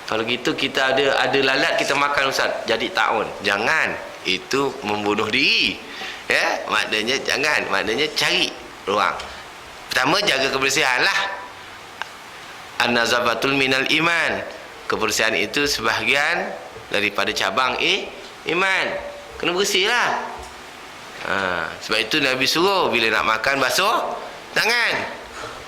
kalau gitu kita ada lalat kita makan Ustaz, jadi taun. Jangan, itu membunuh diri. Maknanya jangan, maknanya cari ruang. Pertama, jaga kebersihan lah. An-nazafatul minal iman. Kebersihan itu sebahagian daripada cabang iman. Kena bersih lah. Sebab itu Nabi suruh bila nak makan basuh tangan.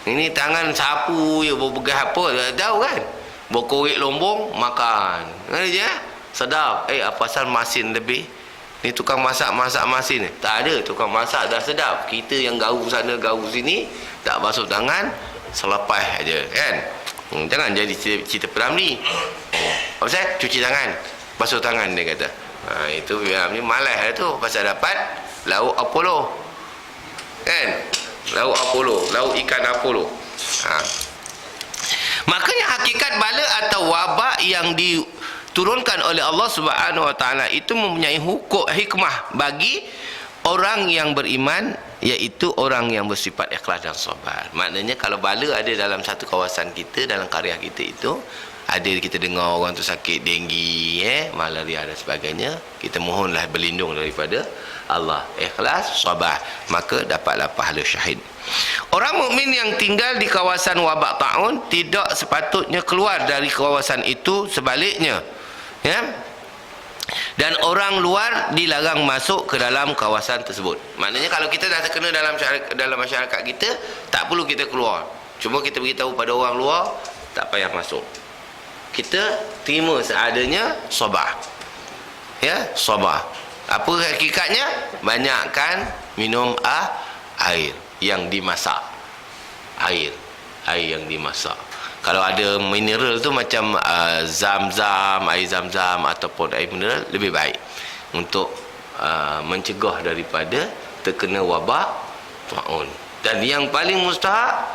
Ini tangan sapu je, berpegang apa, tak tahu kan. Berkorek lombong, makan. Kan je, sedap. Apa pasal masin lebih? Ni tukang masak masin. Tak ada, tukang masak dah sedap. Kita yang gaul sana, gaul sini, tak basuh tangan, selepas aja, kan. Jangan jadi cerita Piramli. Apa pasal? Cuci tangan, basuh tangan, dia kata. Itu Piramli malas tu, pasal dapat lauk Apollo, kan. Lauk Apollo, lauk ikan Apollo. Makanya hakikat bala atau wabak yang diturunkan oleh Allah Subhanahu Wa Taala itu mempunyai hukum hikmah bagi orang yang beriman iaitu orang yang bersifat ikhlas dan sabar. Maknanya kalau bala ada dalam satu kawasan kita, dalam karya kita itu, ada kita dengar orang tu sakit denggi, malaria dan sebagainya, kita mohonlah berlindung daripada Allah, ikhlas, sabar, maka dapatlah pahala syahid. Orang mukmin yang tinggal di kawasan wabak taun tidak sepatutnya keluar dari kawasan itu, sebaliknya, ya. Dan orang luar dilarang masuk ke dalam kawasan tersebut. Maknanya kalau kita dah terkena dalam masyarakat kita, tak perlu kita keluar. Cuma kita beritahu pada orang luar, tak payah masuk. Kita terima seadanya, sabar. Ya, sabar. Apa hakikatnya? Banyakkan minum air yang dimasak. Air yang dimasak. Kalau ada mineral tu macam zam-zam, air zam-zam ataupun air mineral, lebih baik untuk mencegah daripada terkena wabak taun. Dan yang paling mustahak,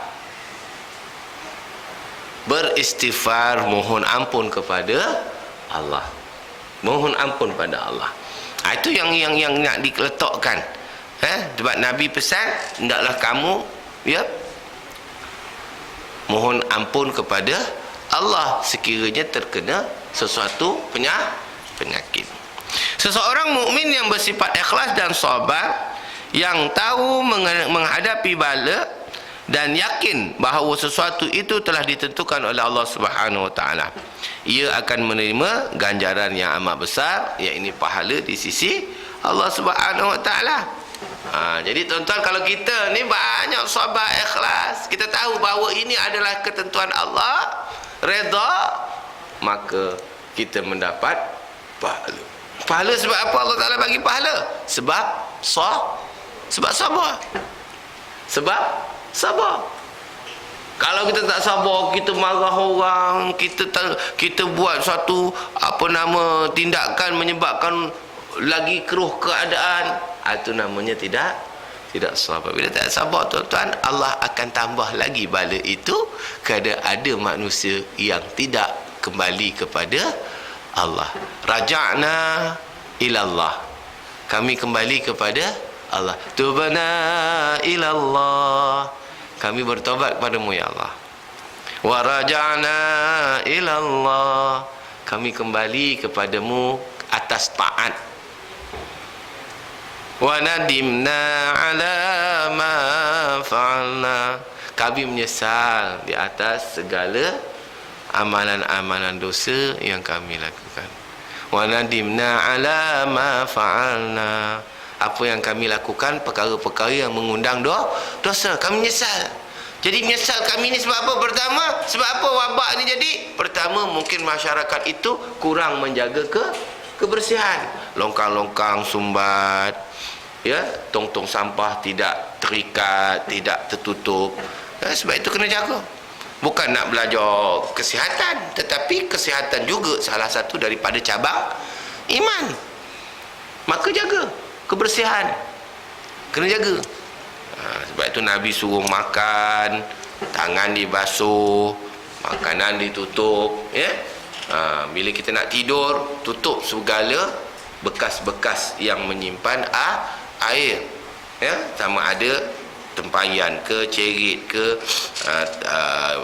beristighfar, mohon ampun kepada Allah. Mohon ampun pada Allah. Itu yang nak diletakkan. Sebab Nabi pesan, hendaklah kamu mohon ampun kepada Allah sekiranya terkena sesuatu penyakit. Seseorang mukmin yang bersifat ikhlas dan sabar, yang tahu menghadapi bala dan yakin bahawa sesuatu itu telah ditentukan oleh Allah Subhanahu Wa Taala, ia akan menerima ganjaran yang amat besar, iaitu pahala di sisi Allah Subhanahu Wa Taala. Jadi tuan-tuan, kalau kita ni banyak sabar, ikhlas, kita tahu bahawa ini adalah ketentuan Allah, redha, maka kita mendapat pahala. Pahala sebab apa Allah Taala bagi pahala? Sebab sabar. Sebab sabar. Kalau kita tak sabar, kita marah orang, kita buat suatu tindakan menyebabkan lagi keruh keadaan, itu namanya tidak sabar. Bila tak sabar, tuan-tuan, Allah akan tambah lagi bala itu kerana ada manusia yang tidak kembali kepada Allah. Raja'na ilallah, kami kembali kepada Allah. Tubna ilallah, kami bertobat kepadamu ya Allah. Wa raja'na ilallah, kami kembali kepadamu atas taat. Wa nadimna ala ma fa'alna, kami menyesal di atas segala amalan-amalan dosa yang kami lakukan. Wa nadimna ala ma fa'alna, apa yang kami lakukan, perkara-perkara yang mengundang dosa, kami menyesal. Jadi menyesal kami ni sebab apa? Pertama, sebab apa wabak ni jadi? Pertama, mungkin masyarakat itu kurang menjaga kebersihan. Longkang-longkang sumbat, tong-tong sampah tidak terikat, tidak tertutup. Sebab itu kena jaga. Bukan nak belajar kesihatan, tetapi kesihatan juga salah satu daripada cabang iman. Maka jaga kebersihan, kena jaga. Sebab itu Nabi suruh makan, tangan dibasuh, makanan ditutup, bila kita nak tidur, tutup segala bekas-bekas yang menyimpan air, sama ada tempayan ke, cerit ke,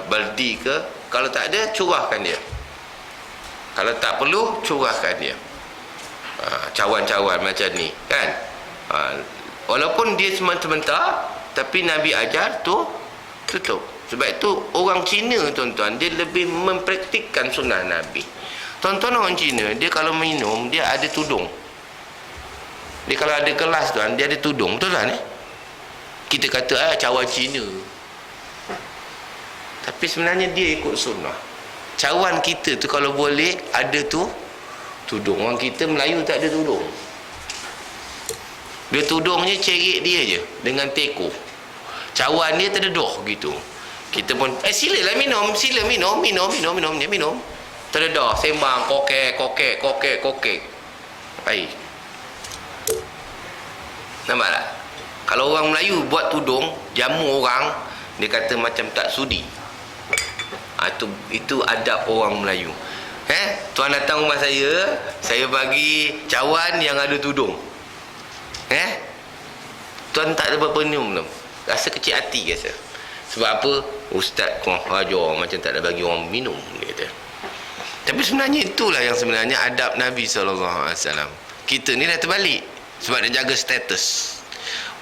berdi ke. Kalau tak ada, curahkan dia. Kalau tak perlu, curahkan dia. Cawan-cawan macam ni, kan? Walaupun dia sementara, tapi Nabi ajar tutup. Sebab itu orang Cina, tuan-tuan, dia lebih mempraktikkan sunnah Nabi. Tuan-tuan, orang Cina, dia kalau minum, dia ada tudung. Dia kalau ada gelas, tuan, dia ada tudung. Betul kan? Kita kata cawan Cina, tapi sebenarnya dia ikut sunnah. Cawan kita tu kalau boleh ada tudung. Orang kita Melayu tak ada tudung. Dia tudungnya cerit dia je dengan teko. Cawan dia terdedah gitu. Kita pun silalah minum, sila minum. Terdedah sembang kokek. Baik. Nampak tak? Kalau orang Melayu buat tudung, jamu orang, dia kata macam tak sudi. Itu adab orang Melayu. Tuan datang rumah saya bagi cawan yang ada tudung. Tuan tak ada berapa minum tu. Rasa kecil hati rasa. Sebab apa? Ustaz kau ajar macam tak ada bagi orang minum, dia kata. Tapi sebenarnya itulah yang sebenarnya adab Nabi SAW. Kita ni dah terbalik. Sebab dia jaga status.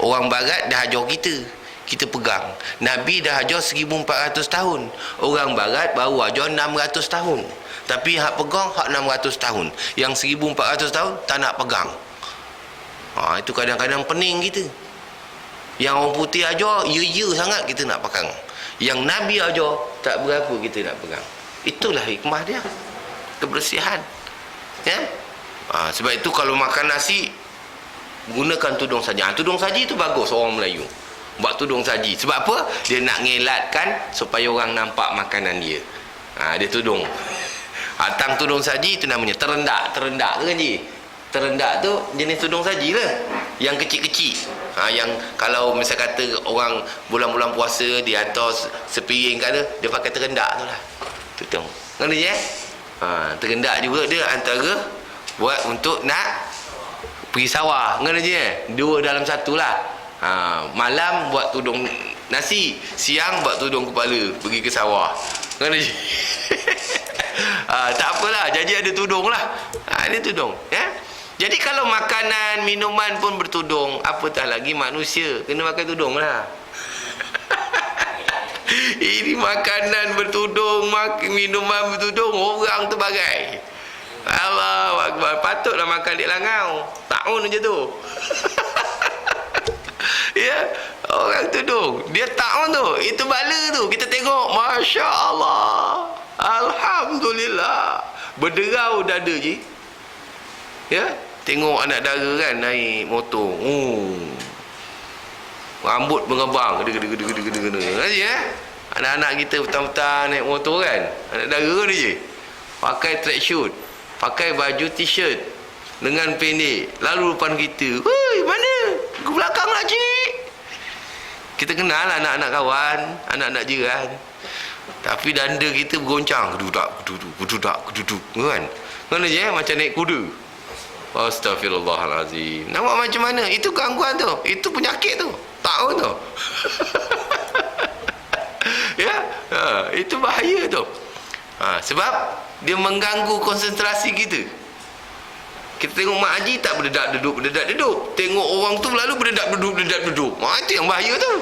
Orang barat dah ajar kita, kita pegang. Nabi dah ajar 1400 tahun. Orang barat baru ajar 600 tahun. Tapi hak pegang hak 600 tahun. Yang 1400 tahun tak nak pegang. Itu kadang-kadang pening kita. Yang orang putih ajar ya sangat kita nak pegang. Yang Nabi ajar tak berapa kita nak pegang. Itulah hikmah dia, kebersihan, ya. Sebab itu kalau makan nasi gunakan tudung saji. Tudung saji itu bagus orang Melayu buat tudung saji. Sebab apa? Dia nak ngelatkan supaya orang nampak makanan dia. Dia tudung. Tang tudung saji itu namanya terendak. Terendak tu kan Ji? Terendak tu jenis tudung saji lah, yang kecil-kecil. Yang kalau misal kata orang bulan-bulan puasa dia hantar sepiring kat dia pakai terendak tu lah. Tudung. Ngerti je? Terendak juga dia antara buat untuk nak pergi sawah. Ngerti je? Dua dalam satu lah. Malam buat tudung nasi, siang buat tudung kepala pergi ke sawah. Ngerti je? Tak apalah, jadi ada tudung lah. Ada tudung, ya. Jadi kalau makanan, minuman pun bertudung, apatah lagi manusia kena pakai tudung lah. Ini makanan bertudung, minuman bertudung, orang terbagai. Allahu Akbar. Patutlah makan di langau. Tahun je tu. Ya, orang tudung. Dia tahun tu. Itu bala tu. Kita tengok, Masya Allah, Alhamdulillah. Berderau dada je. Ya, tengok anak dara kan naik motor. Rambut mengebang. Gede-gede. Ya. Anak-anak kita petang-petang naik motor kan. Anak dara dia je. Pakai track suit, pakai baju t-shirt dengan pendek, lalu depan kita. Woi, mana? Ke belakang lah cik. Kita kenal anak-anak kawan, anak-anak jiran. Tapi danda kita bergoncang. Keduduk kan? Mana je macam naik kuda. Astaghfirullahalazim. Nampak macam mana? Itu gangguan tu. Itu penyakit tu. Tahu tu. Ya, itu bahaya tu. Sebab dia mengganggu konsentrasi kita. Kita tengok mak haji tak berdedak duduk. Tengok orang tu lalu berdedak duduk. Itu yang bahaya tu.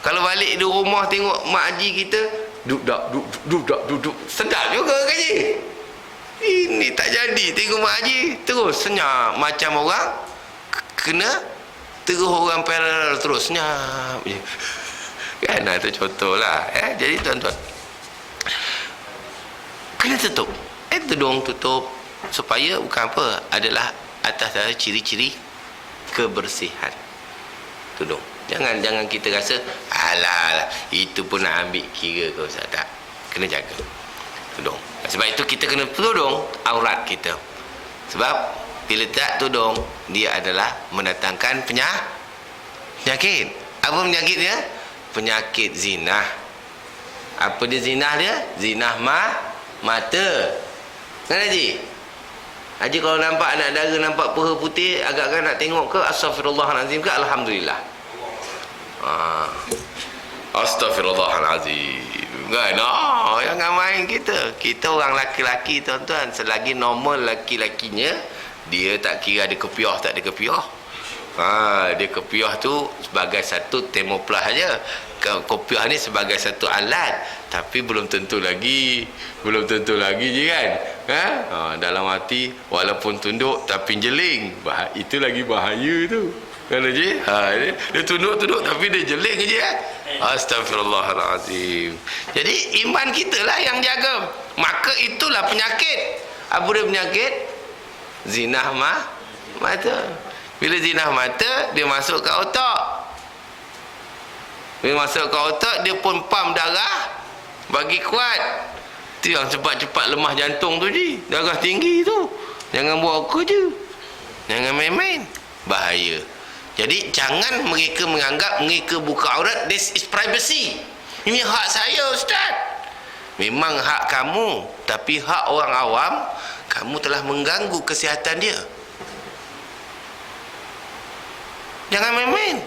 Kalau balik di rumah tengok mak haji kita duduk. Sedap juga kan je. Ini tak jadi. Tengok mak haji terus senyap macam orang kena terus orang paralel terus senyap je. Kan itu contohlah. Jadi tuan-tuan, kena tutup. Tudung tutup supaya bukan apa, adalah atas dari ciri-ciri kebersihan tudung. Jangan kita rasa alah itu pun nak ambil kira ke Ustaz. Tak. Kena jaga tudung. Sebab itu kita kena tudung aurat kita. Sebab bila tak tudung, dia adalah mendatangkan penyakit. Apa penyakit dia? Penyakit zinah. Apa dia zinah dia? Zinah mata. Kan Haji? Haji kalau nampak anak dara nampak peha putih, agak-agak nak tengok ke Astaghfirullahalazim ke Alhamdulillah? Astaghfirullahalazim. Kan? Jangan main kita. Kita orang laki-laki tuan-tuan, selagi normal laki-lakinya, dia tak kira ada kepiah tak ada kepiah. Dia kepiah tu sebagai satu temoplah aja. Kopiah ni sebagai satu alat, tapi belum tentu lagi je kan. Dalam hati walaupun tunduk tapi jeling, itu lagi bahaya tu. Kan je? Dia tunduk tapi dia jeling je. Astagfirullahalazim. Jadi iman kita lah yang jaga. Maka itulah penyakit. Apa dia penyakit? Zinah mata. Bila zinah mata, dia masuk ke otak. Bila masuk ke otak, dia pun pam darah bagi kuat. Itu yang cepat-cepat lemah jantung tu je. Darah tinggi tu. Jangan buat kerja. Jangan main-main. Bahaya. Jadi jangan mereka menganggap mereka buka aurat, this is privacy. Ini hak saya Ustaz. Memang hak kamu, tapi hak orang awam, kamu telah mengganggu kesihatan dia. Jangan main-main.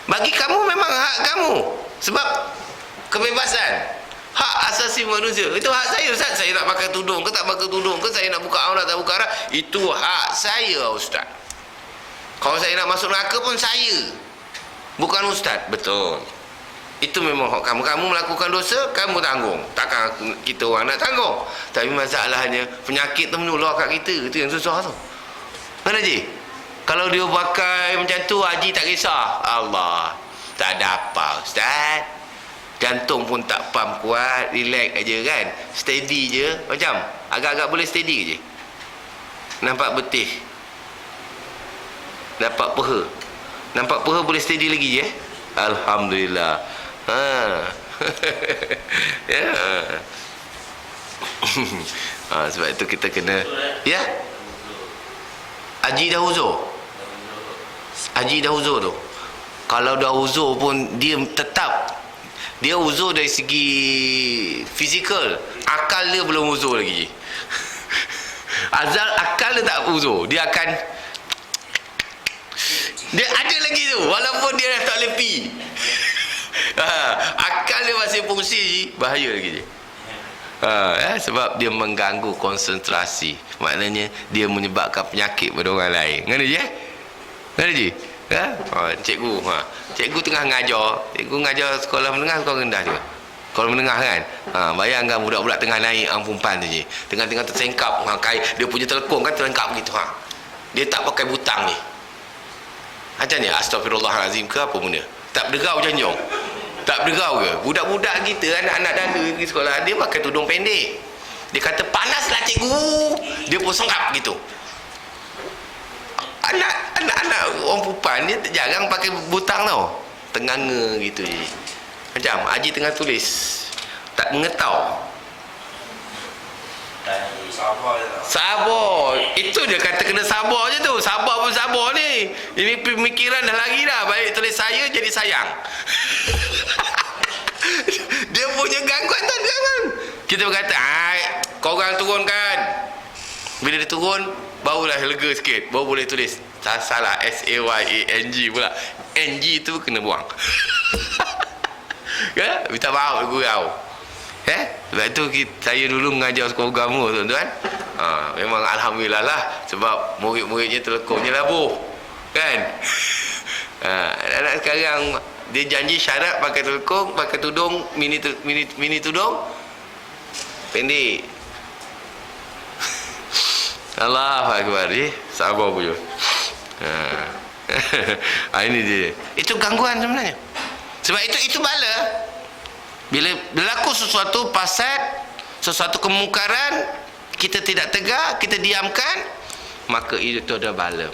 Bagi kamu memang hak kamu. Sebab kebebasan, hak asasi manusia. Itu hak saya, Ustaz. Saya nak pakai tudung ke tak pakai tudung ke, saya nak buka aurat tak buka aurat, itu hak saya, Ustaz. Kalau saya nak masuk neraka pun saya, bukan Ustaz. Betul. Itu memang hak kamu. Kamu melakukan dosa, kamu tanggung. Takkan kita orang nak tanggung. Tapi masalahnya penyakit tu menular kat kita. Itu yang susah tu. Mana Haji? Kalau dia pakai macam tu, Haji tak kisah. Allah, tak ada apa, Ustaz. Jantung pun tak pump kuat, relax aja kan. Steady je. Macam agak-agak boleh steady je. Nampak betih, dapat peha. Nampak peha boleh steady lagi je. Alhamdulillah. Ya. Sebab itu kita kena, ya. Haji dah uzur. Haji dah uzur tu. Kalau dah uzur pun dia tetap, dia uzur dari segi fizikal, akal dia belum uzur lagi. Azal akal dia tak uzur. Dia akan, dia ada lagi tu walaupun dia dah tak boleh pi. Akal dia masih fungsi, bahaya lagi je. Sebab dia mengganggu konsentrasi. Maknanya dia menyebabkan penyakit pada orang lain. Ngerti je? Ngerti je? Cikgu tengah ngajar. Cikgu ngajar sekolah menengah, sekolah rendah juga. Sekolah menengah kan. Bayangkan budak-budak tengah naik angpumpan tu je. Tengah-tengah tersengkap. Dia punya telekong kan terlengkap begitu. Dia tak pakai butang ni. Macam ni, astagfirullahalazim ke apa benda? Tak berderau janjong. Tak berderau ke? Budak-budak kita, anak-anak dana di sekolah, dia pakai tudung pendek. Dia kata, panaslah cikgu. Dia pun sengkap gitu. Anak-anak orang perempuan, dia jarang pakai butang tau. Tenganga gitu je. Macam Haji tengah tulis, tak mengetau. Sabar. Itu dia kata kena sabar je tu. Sabar pun sabar ni. Ini pemikiran dah lari dah. Baik tulis saya jadi sayang. Dia punya gangguan tu kan. Kita berkata, korang turunkan. Bila dia turun, barulah lega sikit. Baru boleh tulis. Salah, S-A-Y-A-N-G pula. N-G tu kena buang. Ya? Minta maaf gurau. Sebab tu saya dulu mengajar sekolah agama, tuan-tuan. Memang alhamdulillah lah, sebab murid-muridnya telekongnya labuh. Kan? Anak sekarang dia janji syarat pakai telekong, pakai tudung mini tudung pendek. Allahu akbar. Sabar punya. Ini dia. Itu gangguan sebenarnya. Sebab itu bala. Bila berlaku sesuatu fasad, sesuatu kemungkaran, kita tidak tegak, kita diamkan, maka itu ada bala.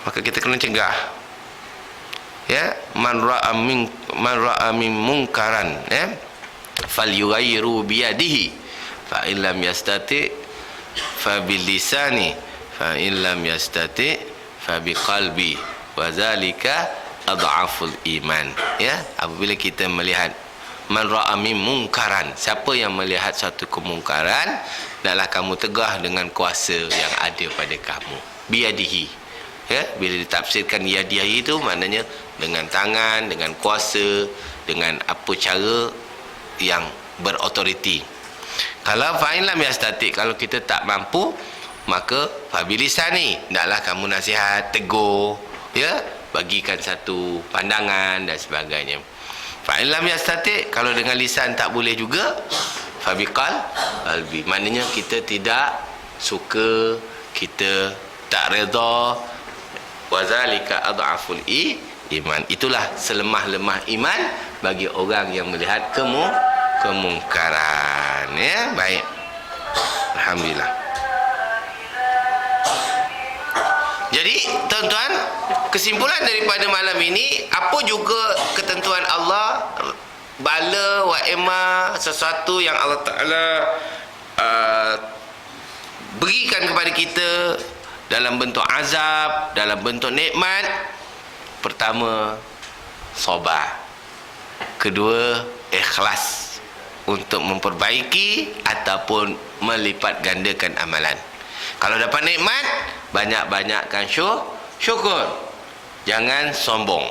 Maka kita kena cegah. Ya, man ra'a min munkaran, ya, falyughayyiru bi yadihi, fa in lam yastati fa bil lisani, fa in lam yastati fa bi qalbi, wa zalika adhaful iman. Ya, apabila kita melihat man ra'a min munkaran, siapa yang melihat satu kemungkaran, hendaklah kamu tegah dengan kuasa yang ada pada kamu, biyadihi. Ya, bila ditafsirkan yadihi itu maknanya dengan tangan, dengan kuasa, dengan apa cara yang berautoriti. Kalau fa'in lam yastati, kalau kita tak mampu, maka fabilisani, hendaklah kamu nasihat, tegur, ya, bagikan satu pandangan dan sebagainya. Fa'in lam yastati, kalau dengan lisan tak boleh juga, fabiqal albi, maknanya kita tidak suka, kita tak redha, wazalika adhaful iman. Itulah selemah-lemah iman bagi orang yang melihat kemungkaran. Ya, baik. Alhamdulillah. Jadi, tuan-tuan, kesimpulan daripada malam ini, apa juga ketentuan Allah, bala wa ima, sesuatu yang Allah Ta'ala berikan kepada kita dalam bentuk azab, dalam bentuk nikmat. Pertama, sabar. Kedua, ikhlas untuk memperbaiki ataupun melipat gandakan amalan. Kalau dapat nikmat, banyak-banyakkan syukur. Jangan sombong.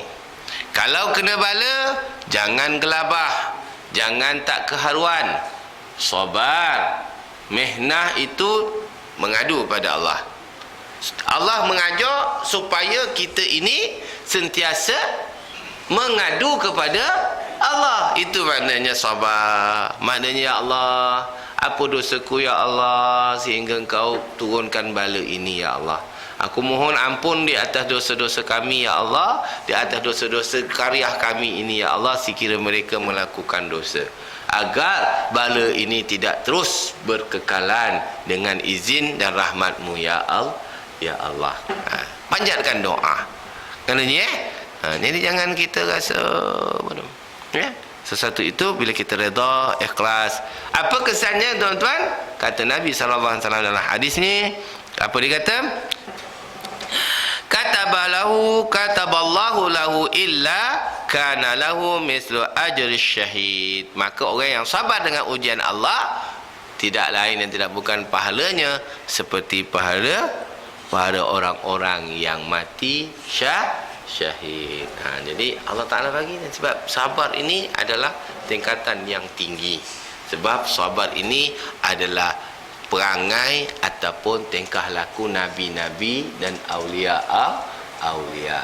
Kalau kena bala, jangan gelabah, jangan tak keharuan. Sabar. Mihnah itu mengadu pada Allah. Allah mengajar supaya kita ini sentiasa mengadu kepada Allah. Itu maknanya sabar. Maknanya, ya Allah, apa dosaku ya Allah sehingga Engkau turunkan bala ini ya Allah. Aku mohon ampun di atas dosa-dosa kami ya Allah, di atas dosa-dosa karya kami ini ya Allah, sekira mereka melakukan dosa, agar bala ini tidak terus berkekalan dengan izin dan rahmat-Mu ya Allah. Ya Allah. Panjatkan doa. Kerana jadi jangan kita rasa ya, sesuatu itu bila kita redha, ikhlas. Apa kesannya tuan-tuan? Kata Nabi SAW dalam hadis ni, apa dia kata? Kataballahu lahu illa kana lahu mislu ajri syahid. Maka orang yang sabar dengan ujian Allah, tidak lain dan tidak bukan pahalanya seperti pahala orang-orang yang mati syahid. Jadi Allah Ta'ala bagi, sebab sabar ini adalah tingkatan yang tinggi. Sebab sabar ini adalah perangai ataupun tingkah laku nabi-nabi dan awliya.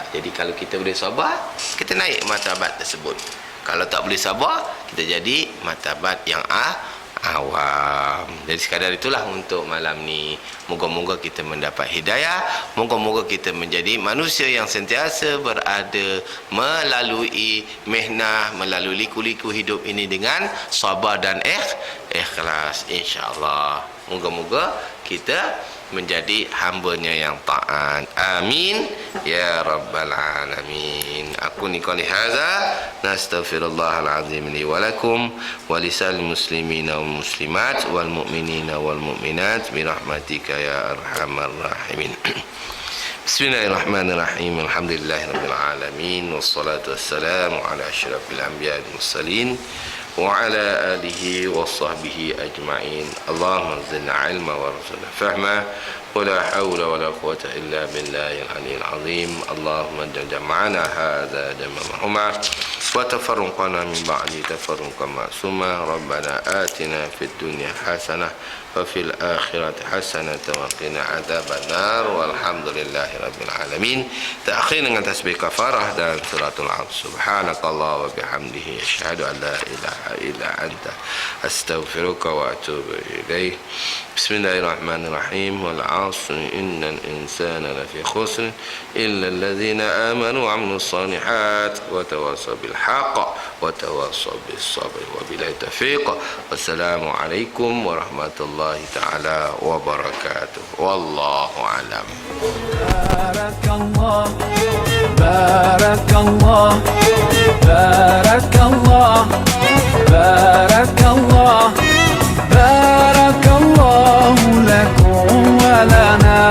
Jadi kalau kita boleh sabar, kita naik martabat tersebut. Kalau tak boleh sabar, kita jadi martabat yang awam. Jadi sekadar itulah untuk malam ni. Moga-moga kita mendapat hidayah. Moga-moga kita menjadi manusia yang sentiasa berada melalui mihnah, melalui liku-liku hidup ini dengan sabar dan ikhlas, insya-Allah. Moga-moga kita menjadi hamba-Nya yang taat. Amin ya rabbal alamin. Aku ni qali hadza, nastaghfirullahal azim li wa lakum wa lisal muslimina wal muslimat wal mu'minina wal mu'minat bi rahmatika ya arhamar rahimin. Bismillahirrahmanirrahim. Alhamdulillahirabbil alamin wassalatu wassalamu ala asyrafil anbiya'i wal mursalin وعلى آله وصحبه أجمعين. اللهم زدنا علما وارزقنا فهما ولا حول ولا قوة إلا بالله العلي العظيم. اللهم اجعل جمعنا هذا جمعا مرحوما وتفرقنا من بعد تفرقا معصوما. ربنا آتنا في الدنيا حسنة وفي الآخرة حسنة وقنا عذاب النار والحمد لله رب العالمين. تأخير dengan tasbih kafarah dan suratul Asr. Subhanakallah wa bihamdihi asyhadu an la ilaha illa anta astaghfiruka wa atubu ilaik. Bismillahirrahmanirrahim. Wal 'asr innal insana lafi khusr illa alladhina amanu wa 'amilus shalihat wa tawassaw bil haqq wa tawassaw bis sabr wa billahi taufiq. Wassalamu alaikum warahmatullahi ta'ala wabarakatuh. Wallahu alam. Barakallah, barakallah, barakallah, barakallah, barakallahu lakum wa lana,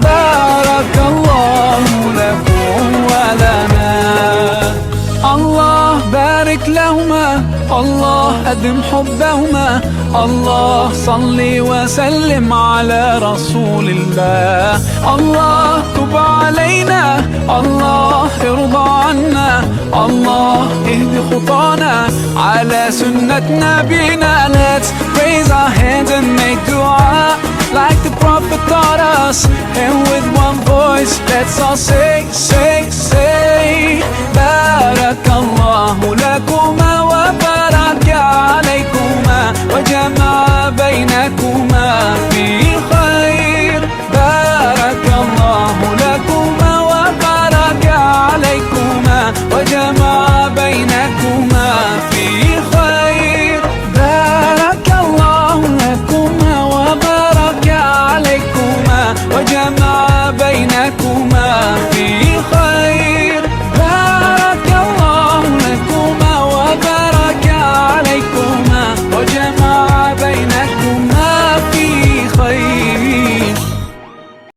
barakallahu lakum wa lana. Allah barik lahuma, Allah أدم حبهما. الله صل وسلم على رسول الله. الله تب علينا، الله ارضى عنا، الله اهد خطانا على سنة نبينا. Let's raise our hands and make dua like the Prophet taught us, and with one voice let's all say, say, say, Barakallahu lakuma wa baraka alaykuma wa